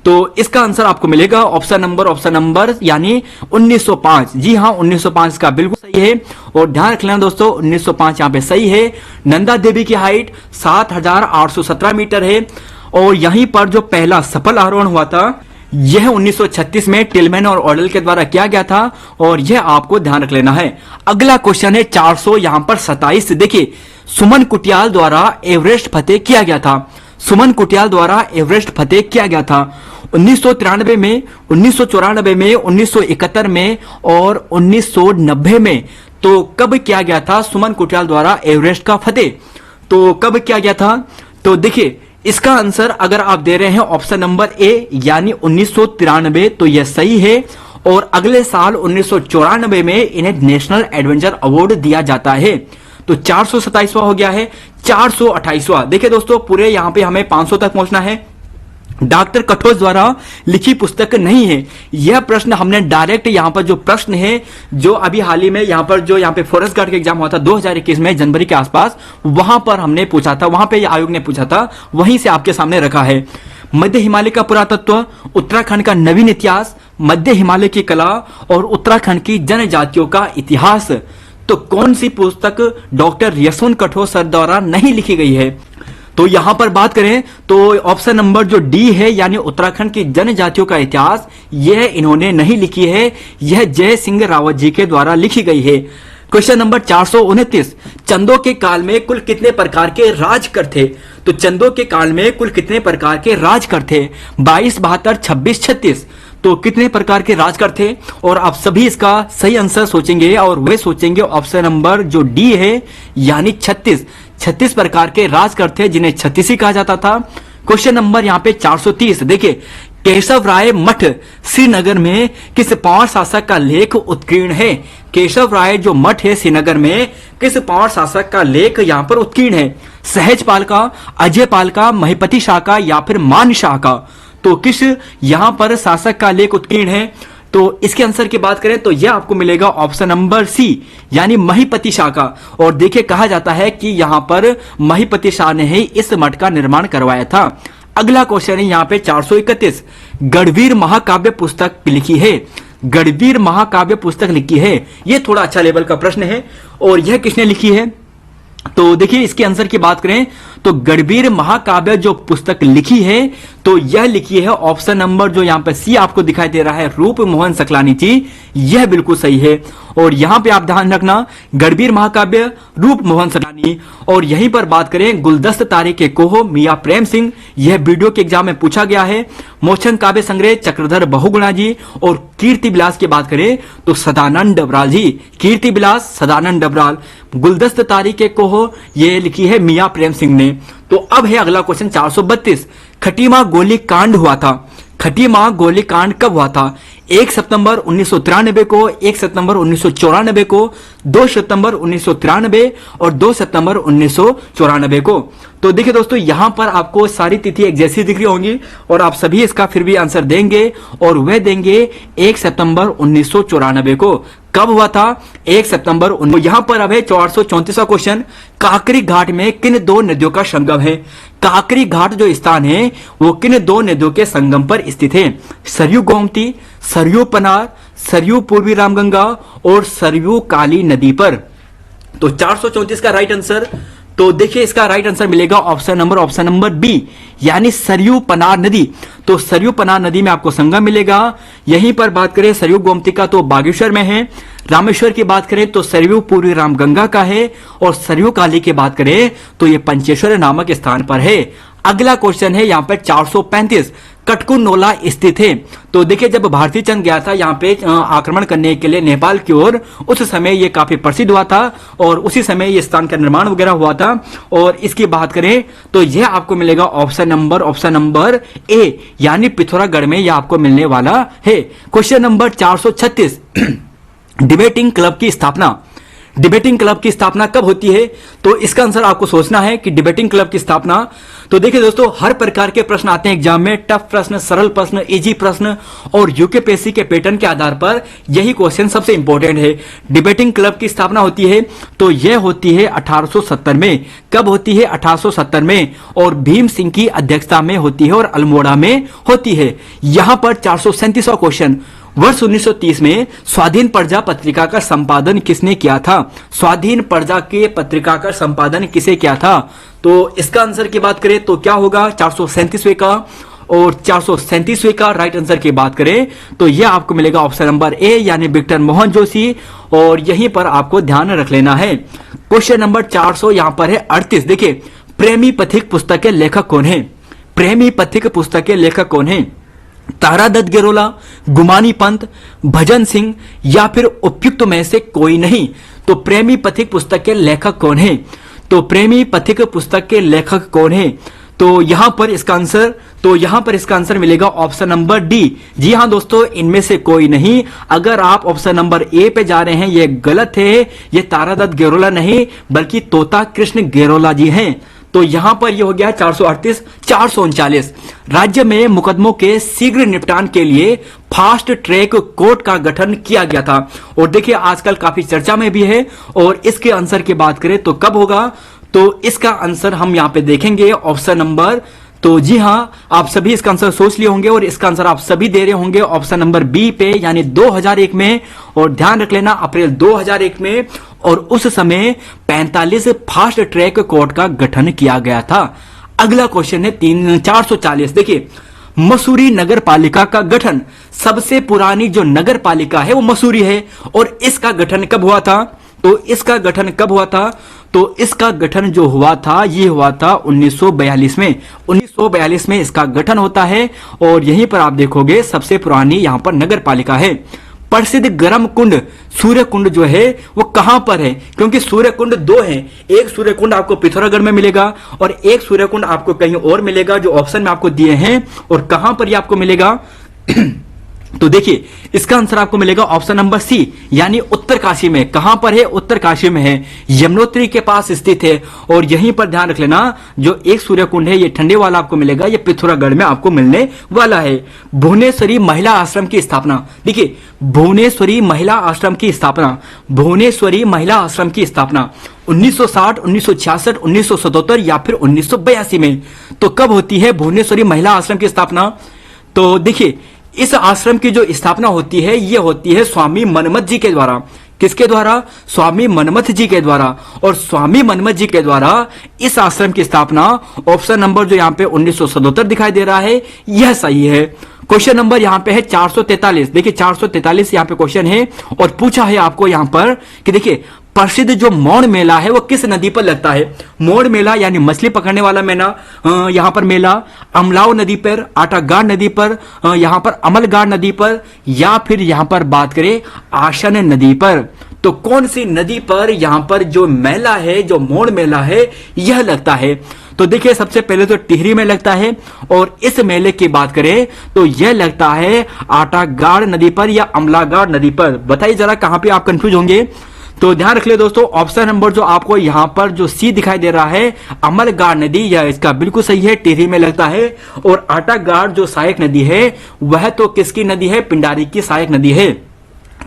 तो इसका आंसर आपको मिलेगा ऑप्शन नंबर यानी 1905। जी हाँ 1905 का बिल्कुल सही है। और ध्यान रख लेना दोस्तों 1905 यहां पे सही है। नंदा देवी की हाइट 7817 मीटर है। और यहीं पर जो पहला सफल आरोहण हुआ था यह 1936 में टिलमैन और ऑडल के द्वारा किया गया था। और यह आपको ध्यान रख लेना है। अगला क्वेश्चन है 400 यहां पर 27। देखिए सुमन कुटियाल द्वारा एवरेस्ट फतेह किया गया था। सुमन कुटियाल द्वारा एवरेस्ट फतेह किया गया था 1993 में, 1994 में, 1971 में और 1990 में। तो कब किया गया था सुमन कुटियाल द्वारा एवरेस्ट का फतेह? तो कब किया गया था? तो देखिए इसका आंसर अगर आप दे रहे हैं ऑप्शन नंबर ए यानी 1993, तो यह सही है। और अगले साल 1994 में इन्हें नेशनल एडवेंचर अवार्ड दिया जाता है। तो 427वां हो गया है, 428वां। देखिए दोस्तों पूरे यहां पे हमें 500 तक पहुंचना है। डॉक्टर कठोज द्वारा लिखी पुस्तक नहीं है। यह प्रश्न हमने डायरेक्ट यहां पर जो प्रश्न है जो अभी हाल ही में यहां पर जो यहां पे फॉरेस्ट गार्ड का एग्जाम हुआ था 2021 में जनवरी के आसपास, वहां पर हमने पूछा था, वहां पे आयोग ने पूछा था, वहीं से आपके सामने रखा है। मध्य हिमालय का पुरातत्व, उत्तराखंड का नवीन इतिहास, मध्य हिमालय की कला और उत्तराखंड की जनजातियों का इतिहास। तो कौन सी पुस्तक डॉक्टर यशवंत कठोज सर द्वारा नहीं लिखी गई है? तो यहां पर बात करें तो ऑप्शन नंबर जो डी है यानी उत्तराखंड की जनजातियों का इतिहास, यह इन्होंने नहीं लिखी है, यह जय सिंह रावत जी के द्वारा लिखी गई है। क्वेश्चन नंबर 429, चंदों के काल में कुल कितने प्रकार के राजकर थे? तो चंदों के काल में कुल कितने प्रकार के राजकर थे? 22, 72, 26, 36। तो कितने प्रकार के राजकर थे? और आप सभी इसका सही आंसर सोचेंगे और वे सोचेंगे ऑप्शन नंबर जो डी है यानी 36। 36 प्रकार के राजकर थे जिन्हें छत्तीसी कहा जाता था। क्वेश्चन नंबर यहाँ पे 430, देखिए केशव राय मठ श्रीनगर में किस पावर शासक का लेख उत्कीर्ण है? केशव राय जो मठ है श्रीनगर में किस पावर शासक का लेख यहाँ पर उत्कीर्ण है? सहजपाल का, अजयपाल का, महिपति शाह का या फिर मान शाह का? तो किस यहाँ पर शासक का लेख उत्कीर्ण है? तो इसके आंसर की बात करें तो यह आपको मिलेगा ऑप्शन नंबर सी यानी महिपति शाह का। और देखिए कहा जाता है कि यहाँ पर महिपति शाह ने ही इस मठ का निर्माण करवाया था। अगला क्वेश्चन है यहाँ पे 431, गढ़वीर महाकाव्य पुस्तक लिखी है। गढ़वीर महाकाव्य पुस्तक लिखी है, यह थोड़ा अच्छा लेवल का प्रश्न है। और यह किसने लिखी है? तो देखिए इसके आंसर की बात करें तो गढ़वीर महाकाव्य जो पुस्तक लिखी है तो यह लिखी है ऑप्शन नंबर जो यहां पर सी आपको दिखाई दे रहा है रूप मोहन सकलानी जी, यह बिल्कुल सही है। और यहां पे आप ध्यान रखना गढ़वीर महाकाव्य रूप मोहन सकलानी। और यहीं पर बात करें गुलदस्त तारे के कोहो मियां प्रेम सिंह, यह वीडियो के एग्जाम में पूछा गया है। मोचन काव्य संग्रह चक्रधर बहुगुणा जी। और कीर्ति विलास की बात करें तो सदानंद डबराल जी, कीर्ति विलास सदानंद डबराल। गुलदस्त तारे के कोहो ये लिखी है मियां प्रेम सिंह ने। तो अब है अगला क्वेश्चन 432, खटीमा गोली कांड हुआ था। खटीमा गोली कांड कब हुआ था? 1 सितंबर 1993 को, 1 सितंबर 1994 को, 2 सितंबर 1993 और 2 सितंबर 1994 को। तो देखिए दोस्तों यहां पर आपको सारी तिथि एक जैसी दिख रही होंगी और आप सभी इसका फिर भी आंसर देंगे और वह देंगे 1 सितंबर 1994 को। कब हुआ था? 1 सितंबर। यहां पर अब है 434वां क्वेश्चन, काकरी घाट में किन दो नदियों का संगम है? काकरी घाट जो स्थान है वो किन दो नदियों के संगम पर स्थित है? सरयू गोमती, सरयू पनार, सरयू पूर्वी रामगंगा और सरयू काली नदी पर। तो 434 का राइट आंसर, तो देखिए इसका राइट आंसर मिलेगा ऑप्शन नंबर बी यानी सरयू पनार नदी। तो सरयू पनार नदी में आपको संगम मिलेगा। यहीं पर बात करें सरयू गोमती का तो बागेश्वर में है। रामेश्वर की बात करें तो सरयू पूर्वी रामगंगा का है। और सरयू काली की बात करें तो यह पंचेश्वर नामक स्थान पर है। अगला क्वेश्चन है यहाँ पर 435, कटकुनोला स्थित है। तो देखिए जब भारती चंद गया था यहाँ पे आक्रमण करने के लिए नेपाल की ओर, उस समय ये काफी प्रसिद्ध हुआ था और उसी समय ये स्थान का निर्माण वगैरह हुआ था। और इसकी बात करें तो यह आपको मिलेगा ऑप्शन नंबर ए यानी पिथौरागढ़ में यह आपको मिलने वाला है। क्वेश्चन नंबर 436, डिबेटिंग क्लब की स्थापना। डिबेटिंग क्लब की स्थापना कब होती है? तो इसका आंसर आपको सोचना है कि डिबेटिंग क्लब की स्थापना। तो देखिए दोस्तों हर प्रकार के प्रश्न आते हैं एग्जाम में, टफ प्रश्न, सरल प्रश्न, इजी प्रश्न और यूकेपीएससी के पैटर्न के आधार पर यही क्वेश्चन सबसे इंपॉर्टेंट है। डिबेटिंग क्लब की स्थापना होती है तो यह होती है 1870 में। कब होती है? 1870 में। और भीम सिंह की अध्यक्षता में होती है और अल्मोड़ा में होती है। यहां पर 437वां क्वेश्चन, वर्ष 1930 में स्वाधीन प्रजा पत्रिका का संपादन किसने किया था? स्वाधीन प्रजा के पत्रिका का संपादन किसे किया था? तो इसका आंसर की बात करें तो क्या होगा 437वें का। और 437वें का राइट आंसर की बात करें तो यह आपको मिलेगा ऑप्शन नंबर ए यानी विक्टर मोहन जोशी। और यहीं पर आपको ध्यान रख लेना है। क्वेश्चन नंबर 400 यहां पर है 38, देखिए प्रेमी पथिक पुस्तक के लेखक कौन है? प्रेमी पथिक पुस्तक के लेखक कौन है? तारादत्त गेरोला, गुमानी पंत, भजन सिंह या फिर उपयुक्त में से कोई नहीं। तो प्रेमी पथिक पुस्तक के लेखक कौन है? तो प्रेमी पथिक पुस्तक के लेखक कौन है? तो यहां पर इसका आंसर मिलेगा ऑप्शन नंबर डी। जी हां दोस्तों, इनमें से कोई नहीं। अगर आप ऑप्शन नंबर ए पे जा रहे हैं, ये गलत है। ये तारादत्त गेरोला नहीं बल्कि तोता कृष्ण गेरोला जी हैं। तो यहां पर ये हो गया 438, 439। राज्य में मुकदमों के शीघ्र निपटान के लिए फास्ट ट्रैक कोर्ट का गठन किया गया था। और देखिए आजकल काफी चर्चा में भी है। और इसके आंसर की बात करें तो कब होगा, तो इसका आंसर हम यहां पे देखेंगे ऑप्शन नंबर, तो जी हां, आप सभी इसका आंसर सोच लिए होंगे और इसका आंसर आप सभी दे रहे होंगे ऑप्शन नंबर बी पे, यानी 2001 में। और ध्यान रख लेना, अप्रैल 2001 में। और उस समय 45 फास्ट ट्रैक कोर्ट का गठन किया गया था। अगला क्वेश्चन है 440। देखिए, मसूरी नगर पालिका का गठन, सबसे पुरानी जो नगर पालिका है वो मसूरी है। और इसका गठन कब हुआ था? तो इसका गठन कब हुआ था? तो इसका गठन जो हुआ था, ये हुआ था 1942 में। 1942 में इसका गठन होता है। और यहीं पर आप देखोगे सबसे पुरानी यहां पर नगर पालिका है। प्रसिद्ध गर्म कुंड सूर्य कुंड जो है वो कहां पर है? क्योंकि सूर्य कुंड दो हैं। एक सूर्य कुंड आपको पिथौरागढ़ में मिलेगा और एक सूर्य कुंड आपको कहीं और मिलेगा, जो ऑप्शन में आपको दिए हैं। और कहां पर ये आपको मिलेगा? तो देखिए, इसका आंसर आपको मिलेगा ऑप्शन नंबर सी, यानी उत्तरकाशी में। कहां पर है? उत्तरकाशी में है, यमुनोत्री के पास स्थित है। और यहीं पर ध्यान रख लेना, जो एक सूर्य कुंड है ये ठंडे वाला आपको मिलेगा, ये पिथौरागढ़ में आपको मिलने वाला है। भुवनेश्वरी महिला आश्रम की स्थापना, देखिए भुवनेश्वरी महिला आश्रम की स्थापना, भुवनेश्वरी महिला आश्रम की स्थापना 1960, 1966, 1977 या फिर 1982 में। तो कब होती है भुवनेश्वरी महिला आश्रम की स्थापना? तो देखिए, इस आश्रम की जो स्थापना होती है ये होती है स्वामी मनमथ जी के द्वारा। किसके द्वारा? स्वामी मनमथ जी के द्वारा। और स्वामी मनमथ जी के द्वारा इस आश्रम की स्थापना, ऑप्शन नंबर जो यहाँ पे 1977 दिखाई दे रहा है, यह सही है। क्वेश्चन नंबर यहाँ पे है 443। देखिए 443 यहाँ पे क्वेश्चन है और पूछा है आपको यहाँ पर कि देखिए प्रसिद्ध जो मौन मेला है वो किस नदी पर लगता है? मौन मेला यानी मछली पकड़ने वाला मेला, यहाँ पर मेला अमलाव नदी पर, आटागाड़ नदी पर, यहाँ पर अमलगाड़ नदी पर, या फिर यहाँ पर बात करें आशन नदी पर। तो कौन सी नदी पर यहाँ पर जो मेला है, जो मौन मेला है, यह लगता है? तो देखिए सबसे पहले तो टिहरी में लगता है। और इस मेले की बात करें तो यह लगता है आटागाड़ नदी पर या अमलागाड़ नदी पर। बताइए जरा कहां पे आप कंफ्यूज होंगे? तो ध्यान रख ले दोस्तों, ऑप्शन नंबर जो आपको यहां पर जो सी दिखाई दे रहा है अमलगाड़ नदी, यह इसका बिल्कुल सही है, टिहरी में लगता है। और आटागाड़ जो सहायक नदी है वह तो किसकी नदी है? पिंडारी की सहायक नदी है,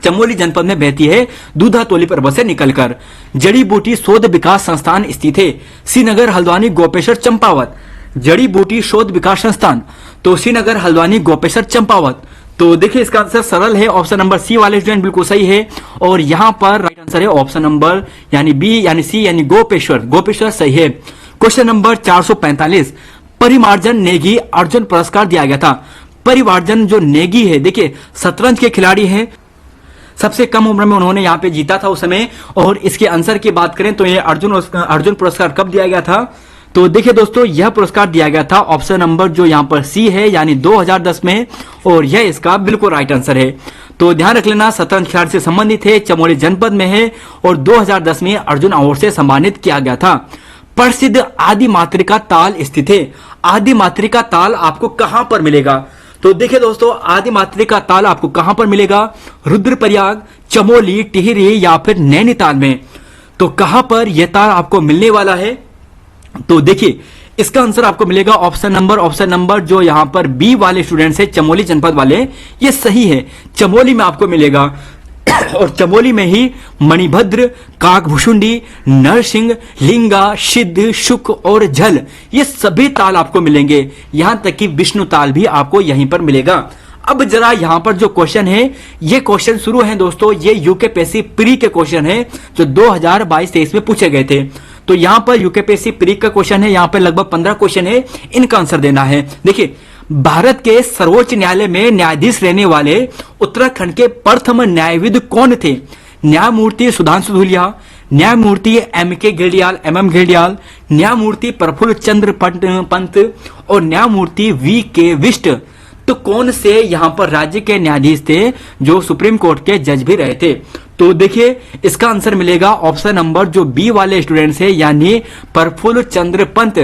चमोली जनपद में बहती है दूधा तोली पर्वत से निकलकर। जड़ी बूटी शोध विकास संस्थान स्थित है श्रीनगर, हल्द्वानी, गोपेश्वर, चंपावत। जड़ी बूटी शोध विकास संस्थान, तो श्रीनगर, हल्द्वानी, गोपेश्वर, चंपावत। तो देखिए इसका आंसर सरल है, ऑप्शन नंबर सी वाले स्टूडेंट बिल्कुल सही है। और यहां पर राइट आंसर है ऑप्शन नंबर यानी बी यानी सी यानी गोपेश्वर, गोपेश्वर सही है। क्वेश्चन नंबर 445, परिमार्जन नेगी अर्जुन पुरस्कार दिया गया था। परिमार्जन जो नेगी है, देखिए शतरंज के खिलाड़ी हैं, सबसे कम उम्र में उन्होंने यहाँ पे जीता था उस समय। और इसके आंसर की बात करें तो ये अर्जुन पुरस्कार कब दिया गया था? तो देखिए दोस्तों, यह पुरस्कार दिया गया था ऑप्शन नंबर जो यहाँ पर सी है यानी 2010 में। और यह इसका बिल्कुल राइट आंसर है। तो ध्यान रख लेना, शतरंज खिलाड़ी से संबंधित है, चमोली जनपद में है और 2010 में अर्जुन अवार्ड से सम्मानित किया गया था। प्रसिद्ध आदि मातृका ताल स्थित है। आदि मातृका ताल आपको कहां पर मिलेगा? तो देखिए दोस्तों, आदि मातृका ताल आपको कहां पर मिलेगा? रुद्रप्रयाग, चमोली, टिहरी या फिर नैनीताल में। तो कहां पर यह ताल आपको मिलने वाला है? तो देखिए इसका आंसर आपको मिलेगा ऑप्शन नंबर जो यहां पर बी वाले स्टूडेंट्स है, चमोली जनपद वाले, ये सही है, चमोली में आपको मिलेगा। और चमोली में ही मणिभद्र, काकभुषुंडी, नरसिंह, लिंगा, सिद्ध, शुक और झल, ये सभी ताल आपको मिलेंगे। यहां तक कि विष्णु ताल भी आपको यहीं पर मिलेगा। अब जरा यहां पर जो क्वेश्चन है, ये क्वेश्चन शुरू है दोस्तों, ये यूकेपीएससी प्री के क्वेश्चन है जो 2022-23 में पूछे गए थे। तो यहां पर यूकेपीएससी प्री का क्वेश्चन है, यहां पर लगभग 15 क्वेश्चन है, इनका आंसर देना है। देखिए, भारत के सर्वोच्च न्यायालय में न्यायाधीश रहने वाले उत्तराखंड के प्रथम न्यायविद कौन थे? न्यायमूर्ति सुधांशु धूलिया, न्यायमूर्ति एम.के. घेडियाल, एम.एम. घेडियाल, न्यायमूर्ति प्रफुल्ल चंद्र पंत और न्यायमूर्ति वी.के. विष्ट। तो कौन से यहाँ पर राज्य के न्यायाधीश थे जो सुप्रीम कोर्ट के जज भी रहे थे? तो देखिए इसका आंसर मिलेगा ऑप्शन नंबर जो बी वाले स्टूडेंट्स है, यानी प्रफुल्ल चंद्र पंत।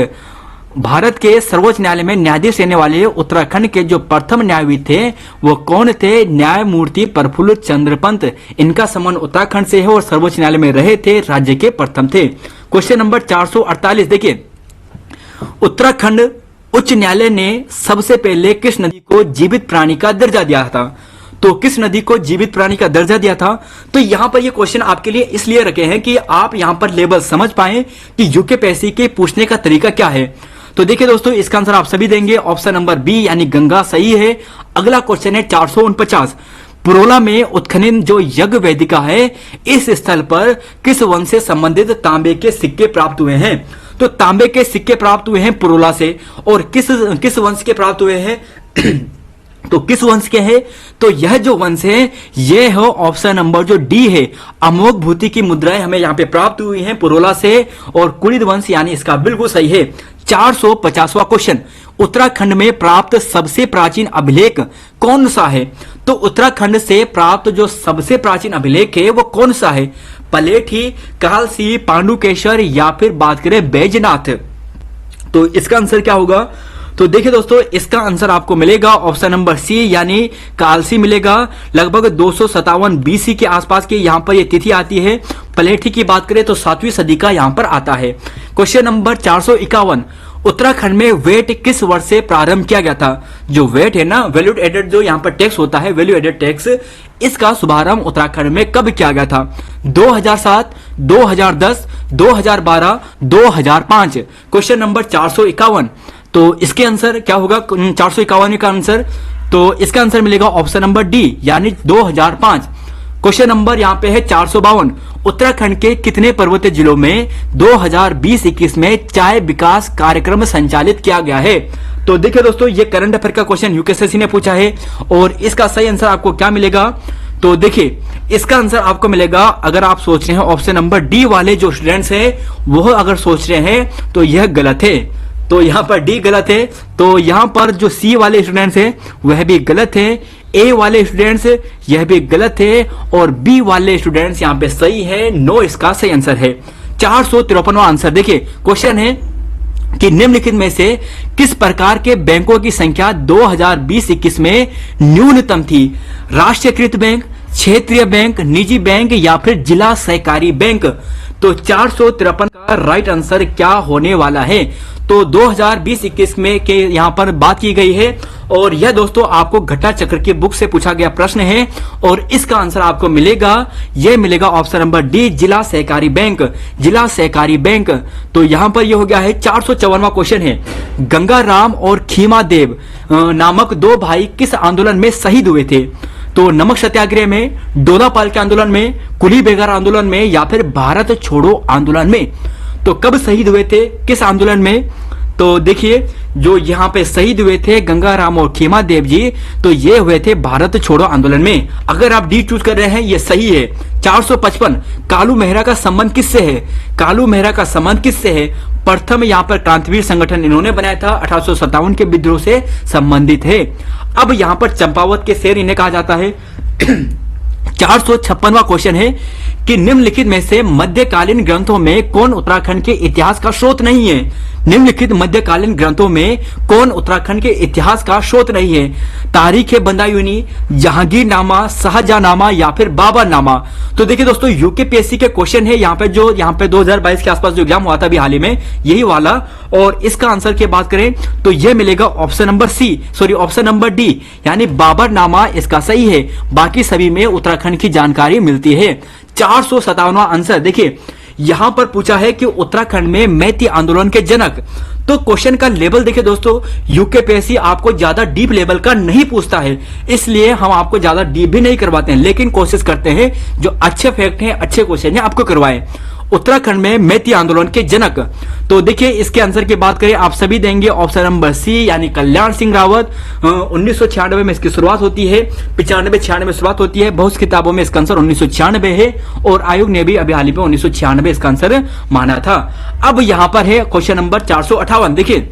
भारत के सर्वोच्च न्यायालय में न्यायाधीश रहने वाले उत्तराखंड के जो प्रथम न्यायविद थे वो कौन थे? न्यायमूर्ति प्रफुल्ल चंद्र पंत। इनका संबंध उत्तराखंड से है और सर्वोच्च न्यायालय में रहे थे, राज्य के प्रथम थे। क्वेश्चन नंबर 448 देखिए, उत्तराखंड उच्च न्यायालय ने सबसे पहले किस नदी को जीवित प्राणी का दर्जा दिया था? तो किस नदी को जीवित प्राणी का दर्जा दिया था? तो यहां पर ये क्वेश्चन आपके लिए इसलिए रखे हैं कि आप यहां पर लेवल समझ पाए कि यूकेपीएससी के पूछने का तरीका क्या है। तो देखिए दोस्तों, इसका आंसर आप सभी देंगे ऑप्शन नंबर बी यानी गंगा सही है। अगला क्वेश्चन है 449, पुरोला में उत्खनन जो यज्ञ वेदिका है, इस स्थल पर किस वंश से संबंधित तांबे के सिक्के प्राप्त हुए हैं? तो तांबे के सिक्के प्राप्त हुए हैं पुरोला से, और किस वंश के प्राप्त हुए हैं? तो किस वंश के हैं? तो यह जो वंश है ये है ऑप्शन नंबर जो डी है, अमोघ भूति की मुद्राएं हमें यहाँ पे प्राप्त हुई हैं पुरोला से, और कुलिद वंश यानी इसका बिल्कुल सही है। 450वां क्वेश्चन, उत्तराखंड में प्राप्त सबसे प्राचीन अभिलेख कौन सा है? तो उत्तराखंड से प्राप्त जो सबसे प्राचीन अभिलेख है वो कौन सा है? पलेठी, कालसी, पांडुकेश्वर या फिर बात करें बैजनाथ? तो इसका आंसर क्या होगा? तो देखिए दोस्तों, इसका आंसर आपको मिलेगा ऑप्शन नंबर सी यानी कालसी मिलेगा। लगभग 257 बीसी के आसपास की यहां पर यह तिथि आती है। पलेठी की बात करें तो 7वीं सदी का यहां पर आता है। क्वेश्चन नंबर 451, उत्तराखंड में वेट किस वर्ष से प्रारंभ किया गया था? जो वेट है ना, वैल्यू एडेड जो यहाँ पर टैक्स होता है, वैल्यू एडेड टैक्स, इसका शुभारंभ उत्तराखंड में कब किया गया था? 2007, 2010, 2012, 2005? क्वेश्चन नंबर 451, तो इसके आंसर क्या होगा 451 का आंसर? तो इसका आंसर मिलेगा ऑप्शन नंबर डी यानी 2005। क्वेश्चन नंबर यहाँ पे है 452, उत्तराखंड के कितने पर्वतीय जिलों में 2020-21 में चाय विकास कार्यक्रम संचालित किया गया है? तो देखिए दोस्तों, ये करंट अफेयर का क्वेश्चन यूकेएससी ने पूछा है, और इसका सही आंसर आपको क्या मिलेगा? तो देखिए इसका आंसर आपको मिलेगा, अगर आप सोच रहे हैं ऑप्शन नंबर डी वाले जो स्टूडेंट्स हैं वह अगर सोच रहे हैं तो यह गलत है। तो यहाँ पर डी गलत है। तो यहाँ पर जो सी वाले स्टूडेंट्स हैं वह भी गलत है, ए वाले स्टूडेंट्स यह भी गलत है, और बी वाले स्टूडेंट्स यहाँ पे सही है। नो इसका सही आंसर है। 453वां आंसर देखिए, क्वेश्चन है कि निम्नलिखित में से किस प्रकार के बैंकों की संख्या 2020-21 में न्यूनतम थी? राष्ट्रीयकृत बैंक, क्षेत्रीय बैंक, निजी बैंक या फिर जिला सहकारी बैंक? तो 453 का राइट आंसर क्या होने वाला है? तो 2020-21 में के यहाँ पर बात की गई है, और यह दोस्तों आपको घटा चक्र की बुक से पूछा गया प्रश्न है, और इसका आंसर आपको मिलेगा, यह मिलेगा ऑप्शन नंबर डी जिला सहकारी बैंक, जिला सहकारी बैंक। तो यहाँ पर यह हो गया है 454वां क्वेश्चन है, गंगा राम और खीमा देव नामक दो भाई किस आंदोलन में शहीद हुए थे? तो नमक सत्याग्रह में, डोलापाल के आंदोलन में, कुली बेगार आंदोलन में या फिर भारत छोड़ो आंदोलन में? तो कब शहीद हुए थे, किस आंदोलन में? तो देखिए जो यहाँ पे शहीद हुए थे गंगाराम और खीमा देव जी, तो ये हुए थे भारत छोड़ो आंदोलन में। अगर आप डी चूज कर रहे हैं ये सही है। 455, कालू मेहरा का संबंध किससे है? कालू मेहरा का संबंध किससे है? प्रथम यहाँ पर क्रांतिवीर संगठन इन्होंने बनाया था, 1857 के विद्रोह से संबंधित है। अब यहाँ पर चंपावत के शेर इन्हें कहा जाता है। 456वां क्वेश्चन है कि निम्नलिखित में से मध्यकालीन ग्रंथों में कौन उत्तराखंड के इतिहास का स्रोत नहीं है? निम्नलिखित मध्यकालीन ग्रंथों में कौन उत्तराखंड के इतिहास का स्रोत नहीं है? तारीख बंदायूनी, जहांगीरनामा, शाहजहांनामा या फिर बाबरनामा? तो देखिए दोस्तों यूकेपीएससी के क्वेश्चन है यहाँ पे 2022 के आसपास जो एग्जाम हुआ था अभी हाल ही में, यही वाला, और इसका आंसर की बात करें तो यह मिलेगा ऑप्शन नंबर डी यानी बाबरनामा इसका सही है। बाकी सभी में उत्तराखंड की जानकारी मिलती है। 457वां आंसर देखिए, यहां पर पूछा है कि उत्तराखंड में मैती आंदोलन के जनक। तो क्वेश्चन का लेवल देखिए दोस्तों, यूकेपीएससी आपको ज्यादा डीप लेवल का नहीं पूछता है, इसलिए हम आपको ज्यादा डीप भी नहीं करवाते हैं, लेकिन कोशिश करते हैं जो अच्छे फैक्ट हैं, अच्छे क्वेश्चन हैं आपको करवाएं। उत्तराखंड में मैती आंदोलन के जनक, तो देखिए इसके आंसर की बात करें आप सभी देंगे ऑप्शन नंबर सी यानी कल्याण सिंह रावत। 1996 में इसकी शुरुआत होती है, 95-96 में शुरुआत होती है। बहुत किताबों में इसका आंसर 1996 है, और आयोग ने भी अभी हाल ही में 1996 इसका आंसर माना था। अब यहां पर है क्वेश्चन नंबर 458 देखिए,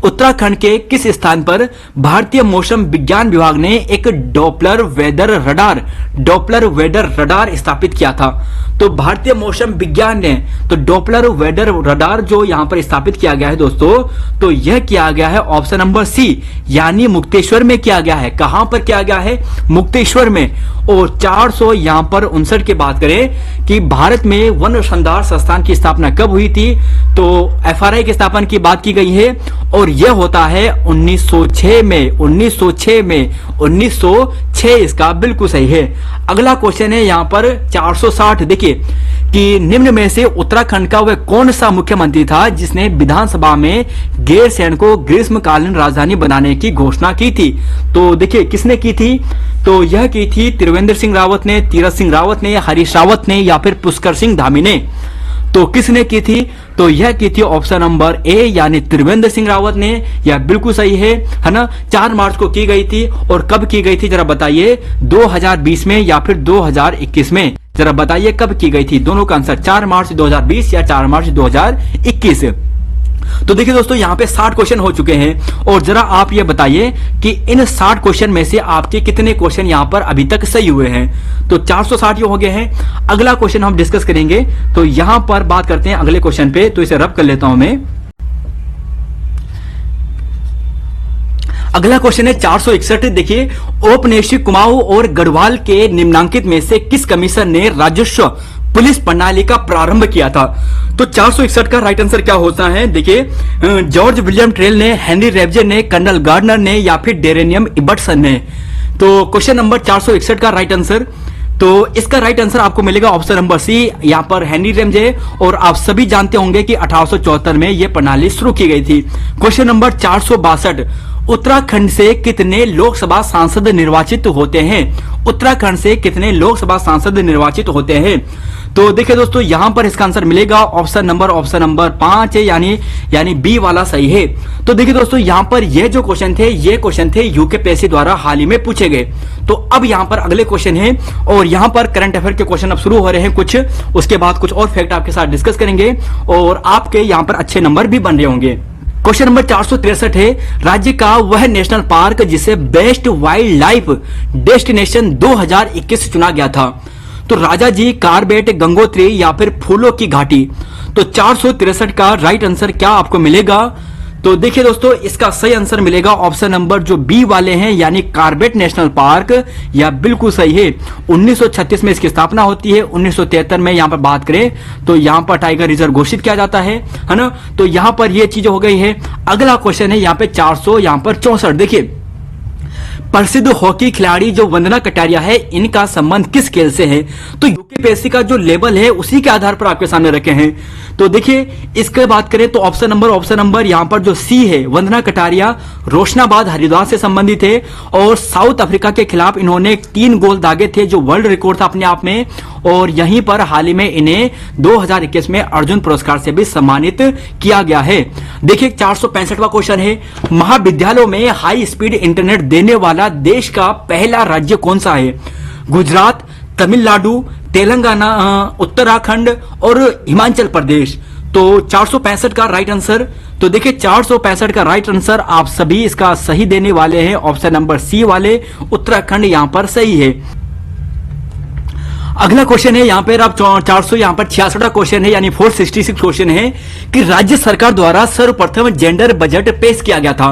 उत्तराखंड के किस स्थान पर भारतीय मौसम विज्ञान विभाग ने एक डॉपलर वेदर रडार स्थापित किया था? तो भारतीय मौसम विज्ञान ने तो डॉपलर वेदर रडार जो यहां पर स्थापित किया गया है दोस्तों, तो यह किया गया है ऑप्शन नंबर सी यानी मुक्तेश्वर में किया गया है। कहां पर किया गया है? मुक्तेश्वर में। और 459 की बात करें कि भारत में वन अनुसंधान संस्थान की स्थापना कब हुई थी, तो FRI की स्थापना की बात की गई है और यह होता है 1906 में 1906 इसका बिल्कुल सही है। अगला क्वेश्चन है यहां पर 460। देखिए कि निम्न में से उत्तराखंड का वह कौन सा मुख्यमंत्री था जिसने विधानसभा में गैरसैंण को ग्रीष्मकालीन राजधानी बनाने की घोषणा की थी? तो देखिए किसने की थी? तो यह की थी त्रिवेंद्र सिंह रावत ने, तीरथ सिंह रावत ने, हरीश रावत ने या फिर पुष्कर सिंह धामी ने। तो किसने की थी? तो यह की थी ऑप्शन नंबर ए यानी त्रिवेंद्र सिंह रावत ने। यह बिल्कुल सही है ना। 4 मार्च को की गई थी और कब की गई थी जरा बताइए? 2020 में या फिर 2021 में? जरा बताइए कब की गई थी? दोनों का आंसर 4 मार्च 2020 या 4 मार्च 2021। तो देखिए दोस्तों यहाँ पे 60 क्वेश्चन हो चुके हैं और जरा आप ये बताइए कि इन 60 क्वेश्चन में से आपके कितने क्वेश्चन यहाँ पर अभी तक सही हुए हैं? तो 460 ये हो गए हैं। अगला क्वेश्चन हम डिस्कस करेंगे, तो यहां पर बात करते हैं अगले क्वेश्चन पे। तो इसे रब कर लेता हूं मैं। अगला क्वेश्चन है 461। देखिए औपनिवेशिक कुमाऊं और गढ़वाल के निम्नांकित में से किस कमीशन ने राजस्व पुलिस प्रणाली का प्रारंभ किया था? तो 461 का राइट आंसर क्या होता है? देखिए जॉर्ज विलियम ट्रेल ने, हेनरी रेबजे ने, कर्नल गार्डनर ने या फिर डेरेनियम इबर्टसन ने। तो क्वेश्चन नंबर 461 का राइट आंसर, तो इसका राइट आंसर आपको मिलेगा ऑप्शन नंबर सी, यहां पर हेनरी रेबजे। और आप सभी जानते होंगे कि 1874 में यह प्रणाली शुरू की गई थी। क्वेश्चन नंबर 462, उत्तराखंड से कितने लोकसभा सांसद निर्वाचित होते हैं? उत्तराखंड से कितने लोकसभा सांसद निर्वाचित होते हैं? तो देखिए दोस्तों यहां पर इसका आंसर मिलेगा ऑप्शन नंबर 5 है यानी बी वाला सही है। तो देखिए दोस्तों यहां पर ये जो क्वेश्चन थे यूकेपीएससी द्वारा हाल ही में पूछे गए। तो अब यहां पर अगले क्वेश्चन है और यहां पर करंट अफेयर के क्वेश्चन अब शुरू हो रहे हैं कुछ, उसके बाद कुछ और फैक्ट आपके साथ डिस्कस करेंगे और आपके यहां पर अच्छे नंबर भी बन रहे होंगे। क्वेश्चन नंबर 463 है, राज्य का वह नेशनल पार्क जिसे बेस्ट वाइल्ड लाइफ डेस्टिनेशन 2021 चुना गया था? तो राजा जी, कार्बेट, गंगोत्री या फिर फूलों की घाटी? तो 463 का राइट आंसर क्या आपको मिलेगा? तो देखिए दोस्तों इसका सही आंसर मिलेगा ऑप्शन नंबर जो बी वाले हैं यानी कार्बेट नेशनल पार्क। यह बिल्कुल सही है। 1936 में इसकी स्थापना होती है। 1973 में यहां पर बात करें तो यहां पर टाइगर रिजर्व घोषित किया जाता है ना। तो यहां पर यह चीज हो गई है। अगला क्वेश्चन है यहां पे 464। देखिए प्रसिद्ध हॉकी खिलाड़ी जो वंदना कटारिया है, इनका संबंध किस खेल से है? तो यूकेपीएससी का जो लेवल है उसी के आधार पर आपके सामने रखे हैं। तो देखिए इसके बात करें तो ऑप्शन नंबर यहां पर जो सी है, वंदना कटारिया रोशनाबाद हरिद्वार से संबंधित है और साउथ अफ्रीका के खिलाफ इन्होंने 3 गोल दागे थे जो वर्ल्ड रिकॉर्ड था अपने आप में। और यहीं पर हाल ही में इन्हें 2021 में अर्जुन पुरस्कार से भी सम्मानित किया गया है। देखिए 465वां क्वेश्चन है, महाविद्यालयों में हाई स्पीड इंटरनेट देने वाला देश का पहला राज्य कौन सा है? गुजरात, तमिलनाडु, तेलंगाना, उत्तराखंड और हिमाचल प्रदेश। तो 465 का राइट आंसर, तो देखिए 465 का राइट आंसर आप सभी इसका सही देने वाले हैं ऑप्शन नंबर सी वाले, उत्तराखंड यहां पर सही है। अगला क्वेश्चन है यहां पर आप 466 क्वेश्चन है यानी 466 क्वेश्चन है कि राज्य सरकार द्वारा सर्वप्रथम जेंडर बजट पेश किया गया था।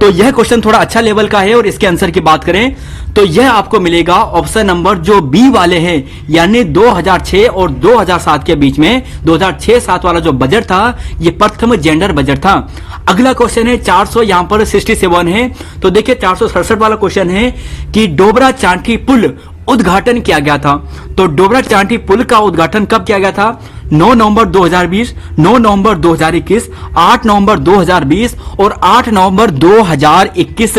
तो यह क्वेश्चन थोड़ा अच्छा लेवल का है और इसके आंसर की बात करें तो यह आपको मिलेगा ऑप्शन नंबर जो बी वाले हैं यानी 2006 और 2007 के बीच में 2006-7 वाला जो बजट था यह प्रथम जेंडर बजट था। अगला क्वेश्चन है 467 है। तो देखिए 467 वाला क्वेश्चन है कि डोबरा चांठी पुल उद्घाटन किया गया था। तो डोबरा चांठी पुल का उद्घाटन कब किया गया था? 9 नवंबर 2020, 9 नवंबर 2021, 8 नवंबर 2020 और 8 नवंबर 2021।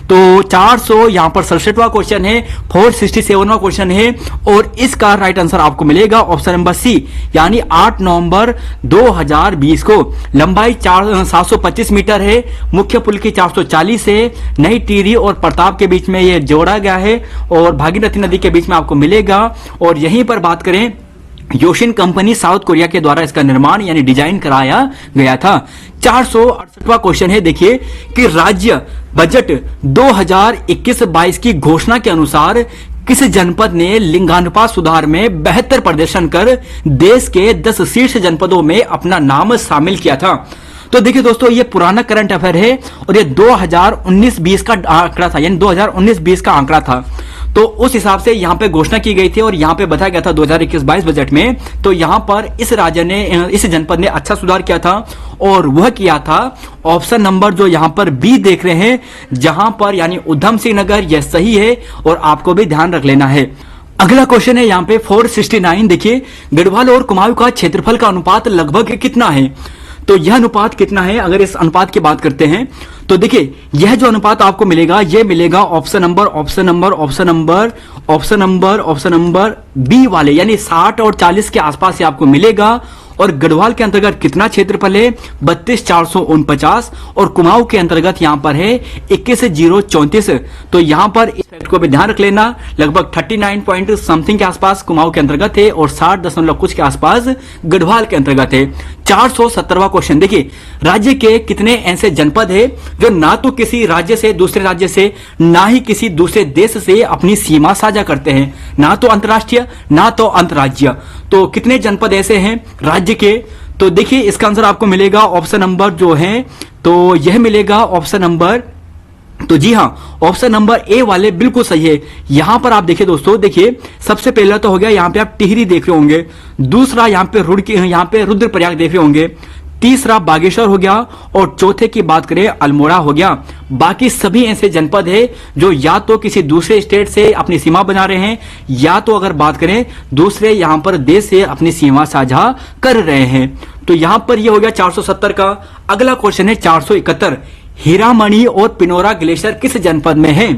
तो 400 यहां पर 67वां क्वेश्चन है, 467वां क्वेश्चन है और इसका राइट आंसर आपको मिलेगा ऑप्शन नंबर सी यानी 8 नवंबर 2020 को। लंबाई 725 मीटर है, मुख्य पुल की 440 है, नई टिहरी और प्रताप के बीच में यह जोड़ा गया है और भागीरथी नदी के बीच में आपको मिलेगा। और यहीं पर बात करें योशिन कंपनी साउथ कोरिया के द्वारा इसका निर्माण यानी डिजाइन कराया गया था। 468वां क्वेश्चन है, देखिए कि राज्य बजट 2021-22 की घोषणा के अनुसार किस जनपद ने लिंगानुपात सुधार में बेहतर प्रदर्शन कर देश के 10 शीर्ष जनपदों में अपना नाम शामिल किया था। तो देखिए दोस्तों, ये पुराना करंट अफेयर है और ये 2019-20 का आंकड़ा था, यानी 2019-20 का आंकड़ा था। तो उस हिसाब से यहाँ पे घोषणा की गई थी और यहाँ पे बताया गया था 2021-22 बजट में। तो यहाँ पर इस राज्य ने, इस जनपद ने अच्छा सुधार किया था और वह किया था ऑप्शन नंबर जो यहाँ पर बी देख रहे हैं, जहां पर यानी उधम सिंह नगर, यह सही है और आपको भी ध्यान रख लेना है। अगला क्वेश्चन है यहाँ पे 469, देखिए गढ़वाल और कुमाऊं का क्षेत्रफल का अनुपात लगभग कितना है। तो यह अनुपात कितना है, अगर इस अनुपात की बात करते हैं तो देखिए यह जो अनुपात आपको मिलेगा, यह मिलेगा ऑप्शन नंबर बी वाले, यानी 60 और 40 के आसपास से आपको मिलेगा। और गढ़वाल के अंतर्गत कितना क्षेत्रफल है, 32,449, और कुमाऊं के अंतर्गत यहां पर है 21,034। तो यहां पर इस फैक्ट को भी ध्यान रख लेना, लगभग 39 पॉइंट समथिंग के आसपास कुमाऊं के अंतर्गत है और 60 कुछ के आसपास गढ़वाल के अंतर्गत है। 470वां क्वेश्चन, देखिए राज्य के कितने ऐसे जनपद है जो ना तो किसी राज्य से, दूसरे राज्य से, ना ही किसी दूसरे देश से अपनी सीमा साझा करते हैं, ना तो अंतरराष्ट्रीय ना तो अंतरराज्य। तो कितने जनपद ऐसे हैं राज्य के, तो देखिए इसका आंसर आपको मिलेगा ऑप्शन नंबर जो है, तो यह मिलेगा ऑप्शन नंबर, तो जी हां ऑप्शन नंबर ए वाले बिल्कुल सही है। यहां पर आप देखिए दोस्तों, देखिए सबसे पहला तो हो गया, यहां पे आप टिहरी देख रहे होंगे, दूसरा यहां पे रुद्रप्रयाग देख रहे होंगे, तीसरा बागेश्वर हो गया और चौथे की बात करें अल्मोड़ा हो गया। बाकी सभी ऐसे जनपद है जो या तो किसी दूसरे स्टेट से अपनी सीमा बना रहे हैं या तो अगर बात करें दूसरे यहां पर देश से अपनी सीमा साझा कर रहे हैं। तो यहां पर यह हो गया 470 का। अगला क्वेश्चन है 471, हीरामणि और पिनोरा ग्लेशियर किस जनपद में है।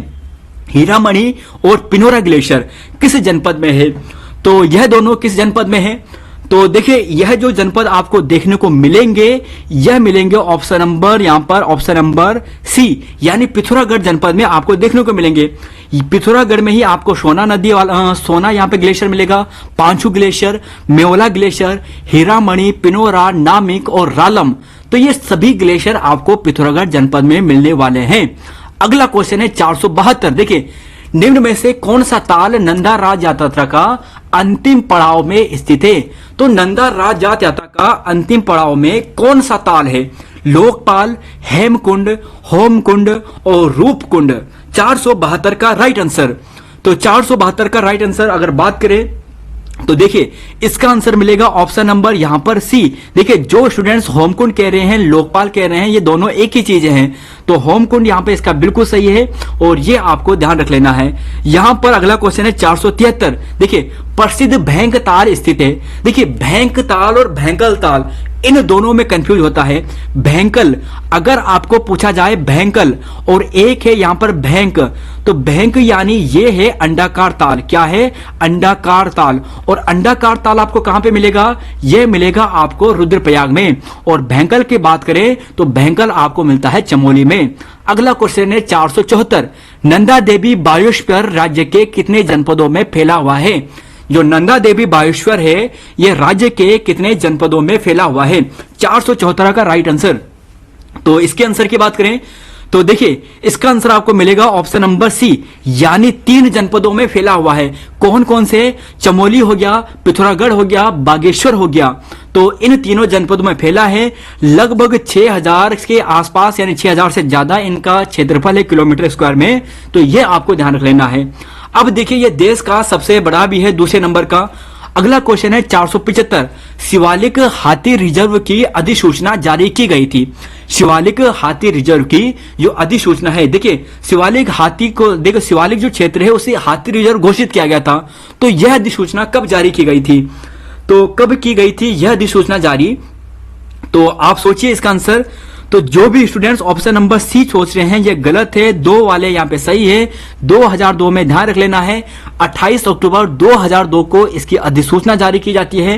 हीरामणि और पिनोरा ग्लेशियर किस जनपद में है, तो यह दोनों किस जनपद में है। तो देखिए यह जो जनपद आपको देखने को मिलेंगे, यह मिलेंगे ऑप्शन नंबर, यहां पर ऑप्शन नंबर सी, यानी पिथौरागढ़ जनपद में आपको देखने को मिलेंगे। पिथौरागढ़ में ही आपको सोना नदी वाला, सोना यहां पे ग्लेशियर मिलेगा, पांचू ग्लेशियर, मेवला ग्लेशियर, हीरामणि, पिनोरा, नामिक और रालम, तो ये सभी ग्लेशियर आपको पिथौरागढ़ जनपद में मिलने वाले हैं। अगला क्वेश्चन है 472, देखिए निम्न में से कौन सा ताल नंदा राज यात्रा का अंतिम पड़ाव में स्थित है। तो नंदा राज यात्रा का अंतिम पड़ाव में कौन सा ताल है, लोकपाल, हेमकुंड, होमकुंड और रूपकुंड। 472 का राइट आंसर, तो 472 का राइट आंसर अगर बात करें तो देखिए इसका आंसर मिलेगा ऑप्शन नंबर यहां पर सी। देखिए जो स्टूडेंट्स होमकुंड कह रहे हैं, लोकपाल कह रहे हैं, ये दोनों एक ही चीजें हैं। तो होमकुंड यहां पे इसका बिल्कुल सही है और ये आपको ध्यान रख लेना है। यहां पर अगला क्वेश्चन है 473, देखिए प्रसिद्ध भैंक ताल स्थित है। देखिए भैंक ताल और भैंकल ताल, इन दोनों में कंफ्यूज होता है। भैंकल, अगर आपको पूछा जाए भैंकल और एक है यहां पर भैंक, तो भैंक यानी ये है अंडाकार ताल। क्या है, अंडाकार ताल। और अंडाकार ताल आपको कहां पे मिलेगा, ये मिलेगा आपको रुद्रप्रयाग में। और भैंकल की बात करें तो भैंकल आपको मिलता है चमोली में। अगला क्वेश्चन है 474, नंदा देवी बायोस्फीयर राज्य के कितने जनपदों में फैला हुआ है। जो नंदा देवी बायोस्फीयर है यह राज्य के कितने जनपदों में फैला हुआ है। 474 का राइट आंसर। तो इसके आंसर की बात करें तो देखिए इसका आंसर आपको मिलेगा ऑप्शन नंबर सी, यानी 3 जनपदों में फैला हुआ है। कौन कौन से, चमोली हो गया, पिथौरागढ़ हो गया, बागेश्वर हो गया। तो इन तीनों जनपदों में फैला है। लगभग 6000 के आसपास, यानी 6000 से ज्यादा इनका क्षेत्रफल है किलोमीटर स्क्वायर में। तो यह आपको ध्यान रख लेना है। अब देखिए यह देश का सबसे बड़ा भी है, दूसरे नंबर का। अगला क्वेश्चन है 475, शिवालिक हाथी रिजर्व की अधिसूचना जारी की गई थी। शिवालिक हाथी रिजर्व की जो अधिसूचना है, देखिए शिवालिक हाथी को, देखो शिवालिक जो क्षेत्र है उसे हाथी रिजर्व घोषित किया गया था। तो यह अधिसूचना कब जारी की गई थी, तो कब की गई थी यह अधिसूचना जारी, तो आप सोचिए इसका आंसर। तो जो भी स्टूडेंट्स ऑप्शन नंबर सी सोच रहे हैं ये गलत है, 2 वाले यहां पे सही है। 2002 में ध्यान रख लेना है, 28 अक्टूबर 2002 को इसकी अधिसूचना जारी की जाती है।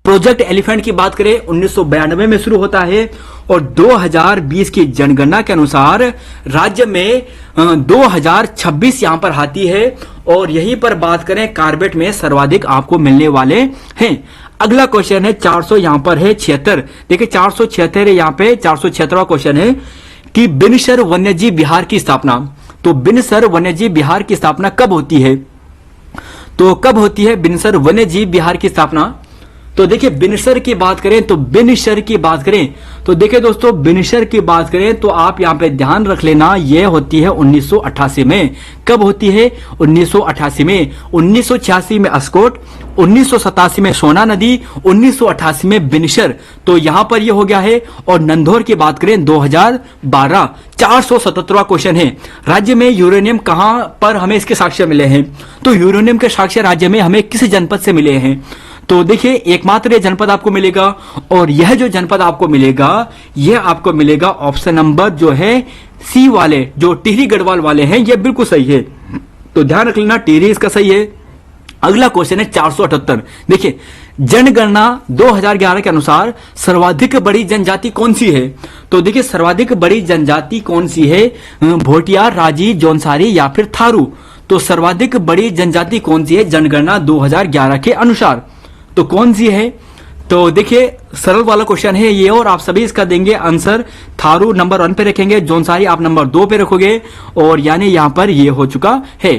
प्रोजेक्ट एलिफेंट की बात करें 1992 में शुरू होता है और 2020 की जनगणना के अनुसार राज्य में 2026 यहां पर हाथी है और यहीं पर बात करें कार्बेट में सर्वाधिक आपको मिलने वाले हैं। अगला क्वेश्चन है 400 यहां पर है 76। देखिए 476 है यहां पे 476वां क्वेश्चन है कि बिनसर वन्यजीव विहार की स्थापना। तो बिनसर वन्यजीव विहार की स्थापना कब होती है? तो कब होती है बिनसर वन्यजीव विहार की स्थापना? तो देखिए बिनसर की बात करें तो बिनसर की बात करें तो देखिए दोस्तों बिनसर की बात करें तो आप यहां पे ध्यान रख लेना, यह होती है 1988 में। कब होती है? 1988 में। 1986 में अस्कोट, 1987 में सोना नदी, 1988 में बिनसर। तो यहां पर यह हो गया है। और नंदौर की बात करें 2012। 477वां क्वेश्चन है राज्य में यूरेनियम कहां पर हमें इसके साक्ष्य मिले हैं? तो यूरेनियम के साक्ष्य राज्य में हमें किस जनपद से मिले हैं? तो देखिए एकमात्र ये जनपद आपको मिलेगा और यह जो जनपद आपको मिलेगा यह आपको मिलेगा ऑप्शन नंबर जो है सी वाले, जो टिहरी गढ़वाल वाले हैं, यह बिल्कुल सही है। तो ध्यान रख लेना टिहरी इसका सही है। अगला क्वेश्चन है 478। देखिए जनगणना 2011 के अनुसार सर्वाधिक बड़ी जनजाति कौन सी है? तो देखिए सर्वाधिक बड़ी जनजाति कौन सी है? भोटिया, राजी, जौनसारी या फिर थारू। तो सर्वाधिक बड़ी जनजाति कौन सी है जनगणना 2011 के अनुसार? तो कौन सी है? तो देखिए सरल वाला क्वेश्चन है ये और आप सभी इसका देंगे आंसर। थारू नंबर 1 पे रखेंगे, जौनसारी आप नंबर 2 पे रखोगे और यानी यहां पर ये हो चुका है।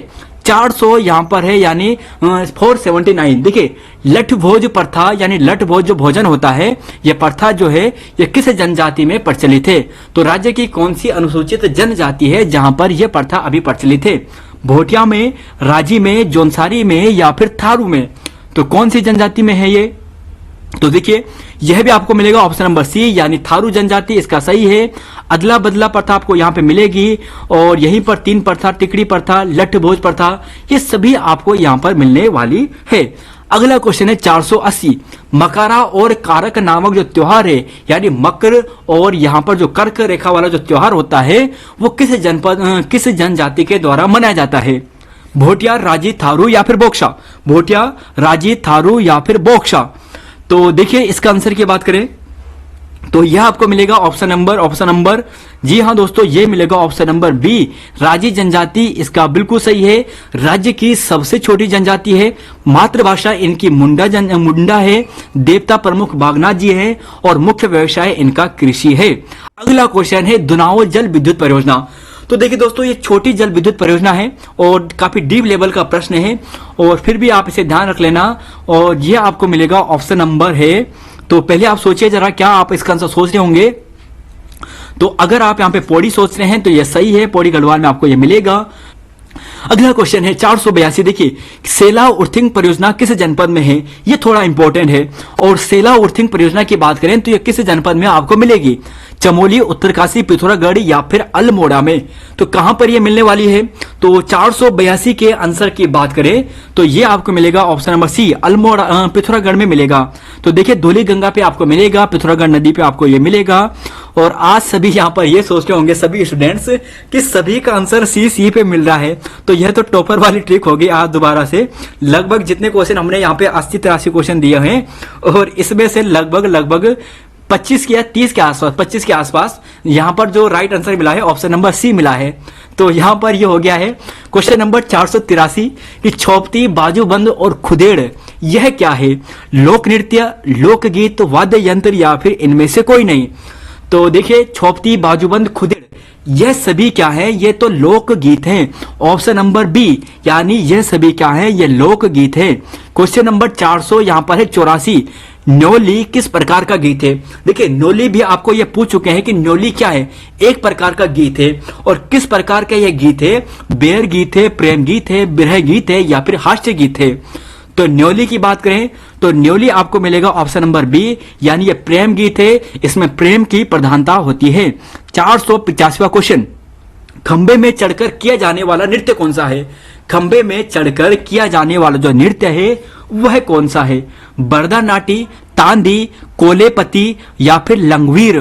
400 यहां पर है यानी 479। देखिए लठ भोज प्रथा यानी लठ भोज जो भोजन होता है यह प्रथा जो है यह किस जनजाति में प्रचलित है? तो राज्य की कौन सी अनुसूचित जनजाति है जहां पर यह प्रथा अभी प्रचलित है? भोटिया में, राजी में, जौनसारी में या फिर थारू में? तो कौन सी जनजाति में है ये? तो देखिए यह भी आपको मिलेगा ऑप्शन नंबर सी यानी थारू जनजाति, इसका सही है। अदला बदला प्रथा आपको यहां पे मिलेगी और यहीं पर 3 प्रथा, टिकड़ी प्रथा, लठ भोज प्रथा, ये सभी आपको यहां पर मिलने वाली है। अगला क्वेश्चन है 480। मकरा और कारक नामक जो त्योहार है यानी मकर और यहां पर जो कर्क रेखा वाला जो त्योहार होता है वो किस जनजाति के द्वारा मनाया जाता है? भोटिया, राजी, थारू या फिर बोक्सा? भोटिया, राजी, थारू या फिर बोक्सा? तो देखिए इसका आंसर की बात करें तो यह आपको मिलेगा ऑप्शन नंबर जी हाँ दोस्तों ये मिलेगा ऑप्शन नंबर बी, राजी जनजाति। इसका बिल्कुल सही है। राज्य की सबसे छोटी जनजाति है। मातृभाषा इनकी मुंडा है। देवता प्रमुख बागनाथ जी है और मुख्य व्यवसाय इनका कृषि है। अगला क्वेश्चन है दुनाओ जल विद्युत परियोजना। तो देखिए दोस्तों ये छोटी जल विद्युत परियोजना है और काफी डीप लेवल का प्रश्न है और फिर भी आप इसे ध्यान रख लेना और ये आपको मिलेगा ऑप्शन नंबर है। तो पहले आप सोचिए जरा क्या आप इसका आंसर सोच रहे होंगे। तो अगर आप यहाँ पे पौड़ी सोच रहे हैं तो यह सही है, पौड़ी गढ़वाल में आपको यह मिलेगा। अगला क्वेश्चन है 482। देखिए सेला उर्थिंग परियोजना किस जनपद में है? ये थोड़ा इंपॉर्टेंट है और सेला उर्थिंग परियोजना की बात करें तो ये किस जनपद में आपको मिलेगी? चमोली, उत्तरकाशी, पिथौरागढ़ या फिर अल्मोड़ा में? तो कहां पर ये मिलने वाली है? तो 482 के आंसर की बात करें तो ये आपको मिलेगा option number C, Almora, Pithoragarh में मिलेगा। तो देखिए धौली गंगा पे आपको मिलेगा, पिथौरागढ़ नदी पे आपको ये मिलेगा। और आज सभी यहाँ पर ये सोच रहे होंगे सभी स्टूडेंट्स कि सभी का आंसर सी पे मिल रहा है। तो यह तो टॉपर वाली ट्रिक होगी। आज दोबारा से लगभग जितने क्वेश्चन हमने यहाँ पे 80-83 क्वेश्चन दिए हैं और इसमें से लगभग 25 या 30 के आसपास, 25 के आसपास यहाँ पर जो राइट आंसर मिला है ऑप्शन नंबर सी मिला है। तो यहाँ पर ये हो गया है क्वेश्चन नंबर 483 कि छोपती, बाजूबंद और खुदेड़ यह क्या है? लोक नृत्य, लोकगीत, वाद्य यंत्र या फिर इनमें से कोई नहीं? तो देखिए छोपती, बाजूबंद, खुदेड़ यह सभी क्या है? ये तो लोकगीत हैं। ऑप्शन नंबर बी यानी यह सभी क्या है? ये लोकगीत है। क्वेश्चन नंबर 400 यहाँ पर है 84। न्योली किस प्रकार का गीत है? देखिए न्योली भी आपको ये पूछ चुके हैं कि न्योली क्या है। एक प्रकार का गीत है और किस प्रकार का यह गीत है? बेर गीत है, प्रेम गीत है, बिरह गीत है या फिर हास्य गीत है? तो न्योली की बात करें तो न्योली आपको मिलेगा ऑप्शन नंबर बी यानी ये प्रेम गीत है। इसमें प्रेम की प्रधानता होती है। 485वां क्वेश्चन, खंबे में चढ़कर किया जाने वाला नृत्य कौन सा है? खंबे में चढ़कर किया जाने वाला जो नृत्य है वह कौन सा है? बरदा नाटी, तांदी, कोलेपति या फिर लंगवीर?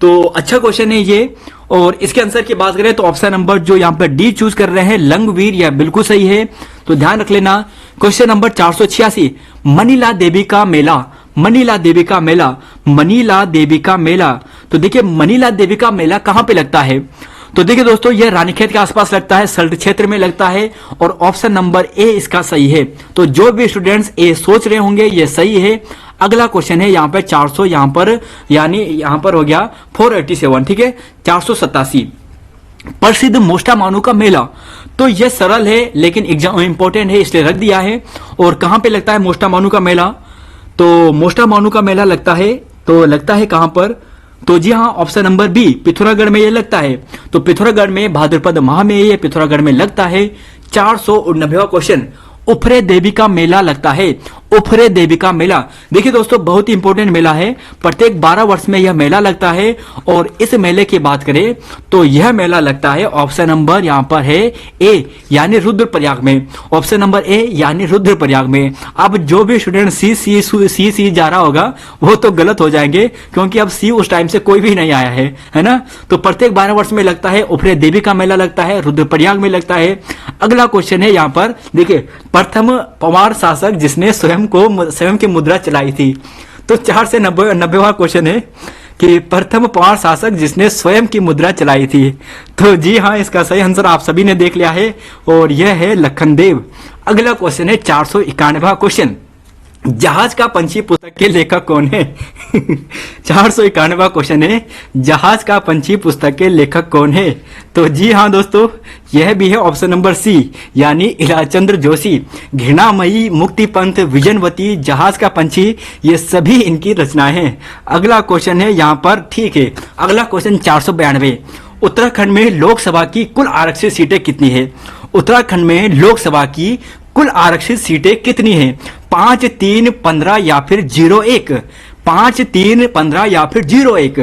तो अच्छा क्वेश्चन है ये और इसके आंसर की बात करें तो ऑप्शन नंबर जो यहाँ पर डी चूज कर रहे हैं लंगवीर, यह बिल्कुल सही है। तो ध्यान रख लेना। क्वेश्चन नंबर 486, मनीला देवी का मेला मनीला देवी का मेला, मनीला देवी का मेला। तो देखिए मनीला देवी का मेला कहां पे लगता है? तो देखिए दोस्तों यह रानीखेत के आसपास लगता है, सल्ट क्षेत्र में लगता है और ऑप्शन नंबर ए इसका सही है। तो जो भी स्टूडेंट्स ए सोच रहे होंगे ये सही है। अगला क्वेश्चन है यहाँ पे 400, यहाँ पर यानी यहाँ पर हो गया 487, ठीक है 487। प्रसिद्ध मोस्टामानू का मेला, तो यह सरल है लेकिन एग्जाम इंपॉर्टेंट है इसलिए रख दिया है। और कहां पे लगता है मोस्टामानू का मेला? तो मोस्टामानू का मेला लगता है, तो लगता है कहां पर? तो जी हाँ, ऑप्शन नंबर बी पिथौरागढ़ में ये लगता है। तो पिथौरागढ़ में भाद्रपद माह में ये पिथौरागढ़ में लगता है। 489वां क्वेश्चन, उफरे देवी का मेला लगता है, उफरे देवी का मेला। देखिए दोस्तों बहुत ही इंपॉर्टेंट मेला है, प्रत्येक 12 वर्ष में यह मेला लगता है। और इस मेले की बात करें तो यह मेला लगता है, ऑप्शन नंबर यहाँ पर है ए यानी रुद्रप्रयाग में, ऑप्शन नंबर ए यानी रुद्रप्रयाग में। अब जो भी स्टूडेंट सी जा रहा होगा वो तो गलत हो जाएंगे क्योंकि अब सी उस टाइम से कोई भी नहीं आया है ना। तो प्रत्येक 12 वर्ष में लगता है, उफरे देवी का मेला लगता है, रुद्रप्रयाग में लगता है। अगला क्वेश्चन है यहाँ पर देखिए, प्रथम पवार शासक जिसने स्वयं की मुद्रा चलाई थी। तो 490वां क्वेश्चन है कि प्रथम पवार शासक जिसने स्वयं की मुद्रा चलाई थी। तो जी हाँ, इसका सही आंसर आप सभी ने देख लिया है और यह है लखनदेव। अगला क्वेश्चन है 491वां क्वेश्चन, जहाज का पंछी पुस्तक के लेखक कौन है? 491वां क्वेश्चन है, जहाज का पंछी पुस्तक के लेखक कौन है? तो जी हाँ दोस्तों, यह भी है ऑप्शन नंबर सी यानी इलाचंद्र जोशी। घृणामयी, मुक्ति पंथ, विजनवती, जहाज का पंछी, ये सभी इनकी रचनाएं हैं। अगला क्वेश्चन है यहाँ पर, ठीक है, अगला क्वेश्चन 492, उत्तराखंड में लोकसभा की कुल आरक्षित सीटें कितनी है? उत्तराखंड में लोकसभा की कुल आरक्षित सीटें कितनी हैं? 5, 3, 15 या फिर 01? 5, 3, 15 या फिर 01?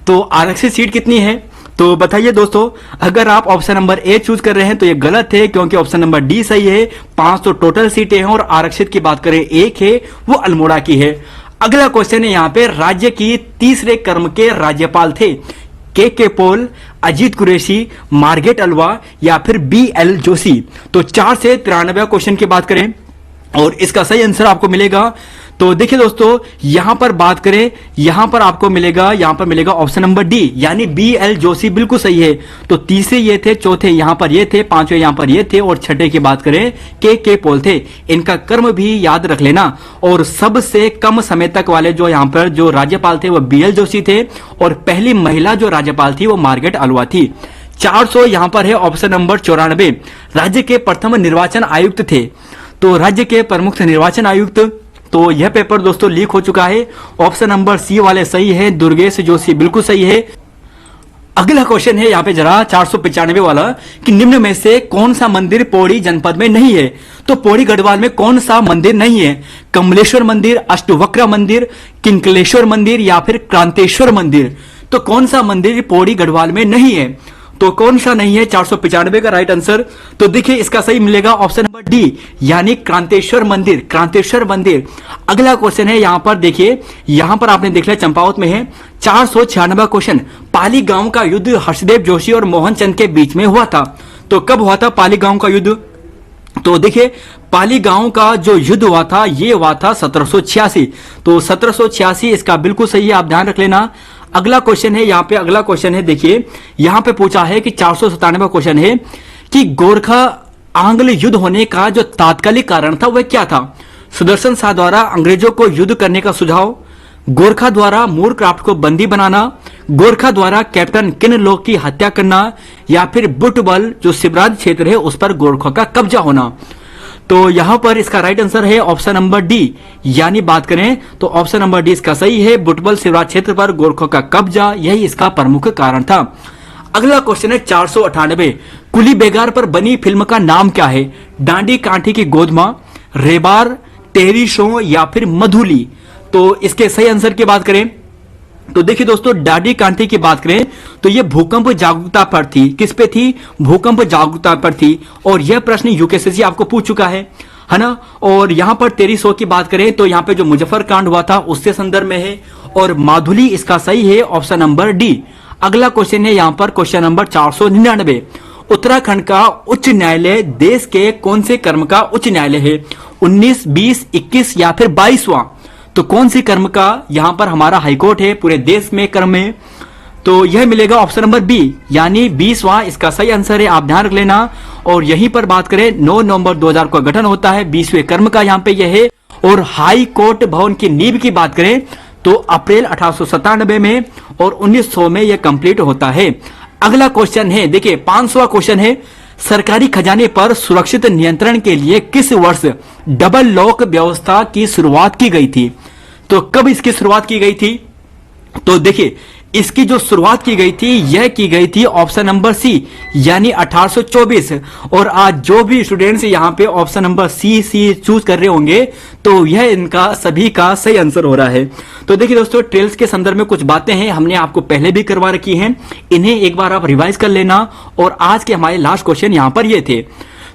तो आरक्षित सीट कितनी है? तो बताइए दोस्तों, अगर आप ऑप्शन नंबर ए चूज कर रहे हैं तो ये गलत है क्योंकि ऑप्शन नंबर डी सही है। 500 टोटल सीटें हैं और आरक्षित की बात करें एक है, वो अल्मोड़ा की है। अगला क्वेश्चन है यहाँ पे, राज्य की तीसरे क्रम के राज्यपाल थे के Paul, Ajit Qureshi, Margaret Alva या फिर BL जोशी। तो 4 से 93 क्वेश्चन की बात करें और इसका सही आंसर आपको मिलेगा। तो देखिए दोस्तों, यहां पर बात करें, यहां पर आपको मिलेगा, यहां पर मिलेगा ऑप्शन नंबर डी यानी BL जोशी, बिल्कुल सही है। तो तीसरे ये थे, चौथे यहां पर ये थे, पांचवें यहां पर ये थे और छठे की बात करें के पॉल थे। इनका कर्म भी याद रख लेना। और सबसे कम समय तक वाले जो यहां पर जो राज्यपाल थे वो BL जोशी थे और पहली महिला जो राज्यपाल थी वो मार्गरेट अल्वा थी। 400 यहां पर है ऑप्शन नंबर 94, राज्य के प्रथम निर्वाचन आयुक्त थे। तो राज्य के प्रमुख निर्वाचन आयुक्त, तो यह पेपर दोस्तों लीक हो चुका है। ऑप्शन नंबर सी वाले सही है, दुर्गेश जोशी बिल्कुल सही है। अगला क्वेश्चन है यहाँ पे जरा 495 वाला कि निम्न में से कौन सा मंदिर पौड़ी जनपद में नहीं है? तो पौड़ी गढ़वाल में कौन सा मंदिर नहीं है? कमलेश्वर मंदिर, अष्टवक्र मंदिर, किंकलेश्वर मंदिर या फिर क्रांतेश्वर मंदिर? तो कौन सा मंदिर पौड़ी गढ़वाल में नहीं है? तो कौन सा नहीं है 495 का राइट आंसर? तो देखिए इसका सही मिलेगा ऑप्शन नंबर डी यानी क्रांतेश्वर मंदिर, क्रांतेश्वर मंदिर। अगला क्वेश्चन है यहाँ पर देखिए, यहाँ पर आपने देख लिया चंपावत में है। 496 क्वेश्चन, पाली गांव का युद्ध हर्षदेव जोशी और मोहन चंद के बीच में हुआ था। तो कब हुआ था पाली गांव का युद्ध? तो देखिए पाली गांव का जो युद्ध हुआ था ये हुआ था 1786। तो 1786 इसका बिल्कुल सही है, आप ध्यान रख लेना। अगला क्वेश्चन है यहाँ पे, अगला क्वेश्चन है देखिए, यहाँ पे पूछा है कि 497 क्वेश्चन है कि गोरखा आंग्ल युद्ध होने का जो तात्कालिक कारण था वह क्या था? सुदर्शन शाह द्वारा अंग्रेजों को युद्ध करने का सुझाव, गोरखा द्वारा मूरक्राफ्ट को बंदी बनाना, गोरखा द्वारा कैप्टन किनलोक की हत्या करना या फिर बुटबल जो शिवराज क्षेत्र है उस पर गोरखा का कब्जा होना। तो यहां पर इसका राइट आंसर है ऑप्शन नंबर डी यानी बात करें तो ऑप्शन नंबर डी इसका सही है, बुटबल शिवराज क्षेत्र पर गोरखों का कब्जा, यही इसका प्रमुख कारण था। अगला क्वेश्चन है 498, कुली बेगार पर बनी फिल्म का नाम क्या है? डांडी कांठी की गोदमा, रेबार, तेरी शो या फिर मधुली? तो इसके सही आंसर की बात करें तो देखिए दोस्तों, डांडी कांठी की बात करें तो यह भूकंप जागरूकता पर थी। किस पे थी? भूकंप जागरूकता पर थी। और यह प्रश्न यूकेएससी आपको पूछ चुका है ना। और यहां पर 1300 की बात करें तो यहां पे जो मुजफ्फर कांड हुआ था उससे संदर्भ में है और माधुली इसका सही है, ऑप्शन नंबर डी। अगला क्वेश्चन है यहां पर क्वेश्चन नंबर 499, उत्तराखंड का उच्च न्यायालय देश के कौन से क्रम का उच्च न्यायालय है? 19, 20, 21 या फिर 22वां? तो कौन सी कर्म का यहां पर हमारा हाईकोर्ट है पूरे देश में कर्म है, तो यह मिलेगा ऑप्शन नंबर बी, यानी 20वां इसका सही आंसर है, आप ध्यान रख लेना। और यहीं पर बात करें 9 नवंबर 2000 को गठन होता है, 20वें कर्म का यहां पे यह है। और हाई कोर्ट भवन की नींव की बात करें तो अप्रैल 1897 में और 1900 में यह कंप्लीट होता है। अगला क्वेश्चन है, देखिए 500वां क्वेश्चन है, सरकारी खजाने पर सुरक्षित नियंत्रण के लिए किस वर्ष डबल लॉक व्यवस्था की शुरुआत की गई थी? तो कब इसकी शुरुआत की गई थी? तो देखिए इसकी जो शुरुआत की गई थी यह की गई थी ऑप्शन नंबर सी, यानी 1824। और आज जो भी स्टूडेंट्स यहां पे ऑप्शन नंबर सी चूज कर रहे होंगे तो यह इनका सभी का सही आंसर हो रहा है। तो देखिए दोस्तों, ट्रेल्स के संदर्भ में कुछ बातें हैं हमने आपको पहले भी करवा रखी हैं, इन्हें एक बार आप रिवाइज कर लेना। और आज के हमारे लास्ट क्वेश्चन यहां पर ये थे।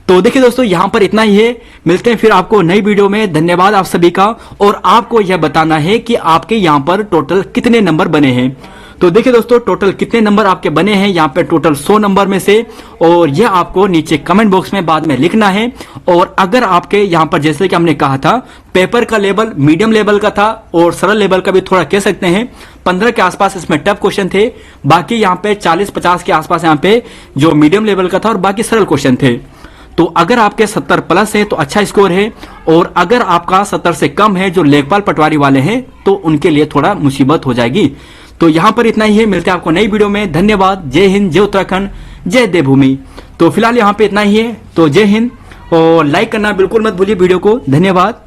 तो देखिए दोस्तों, यहां पर इतना ही है, मिलते हैं फिर आपको नई वीडियो में। धन्यवाद आप सभी का। और आपको यह बताना है कि आपके यहां पर टोटल कितने नंबर बने हैं। तो देखिए दोस्तों, टोटल कितने नंबर आपके बने हैं यहाँ पे टोटल 100 नंबर में से, और यह आपको नीचे कमेंट बॉक्स में बाद में लिखना है। और अगर आपके यहाँ पर जैसे कि हमने कहा था पेपर का लेवल मीडियम लेवल का था और सरल लेवल का भी थोड़ा कह सकते हैं, 15 के आसपास इसमें टफ क्वेश्चन थे, बाकी यहाँ पे 40-50 के आसपास यहाँ पे जो मीडियम लेवल का था और बाकी सरल क्वेश्चन थे। तो अगर आपके 70 प्लस है तो अच्छा स्कोर है, और अगर आपका 70 से कम है जो लेखपाल पटवारी वाले हैं तो उनके लिए थोड़ा मुसीबत हो जाएगी। तो यहां पर इतना ही है, मिलते हैं आपको नई वीडियो में। धन्यवाद। जय हिंद, जय उत्तराखंड, जय देवभूमि। तो फिलहाल यहां पे इतना ही है, तो जय हिंद, और लाइक करना बिल्कुल मत भूलिए वीडियो को। धन्यवाद।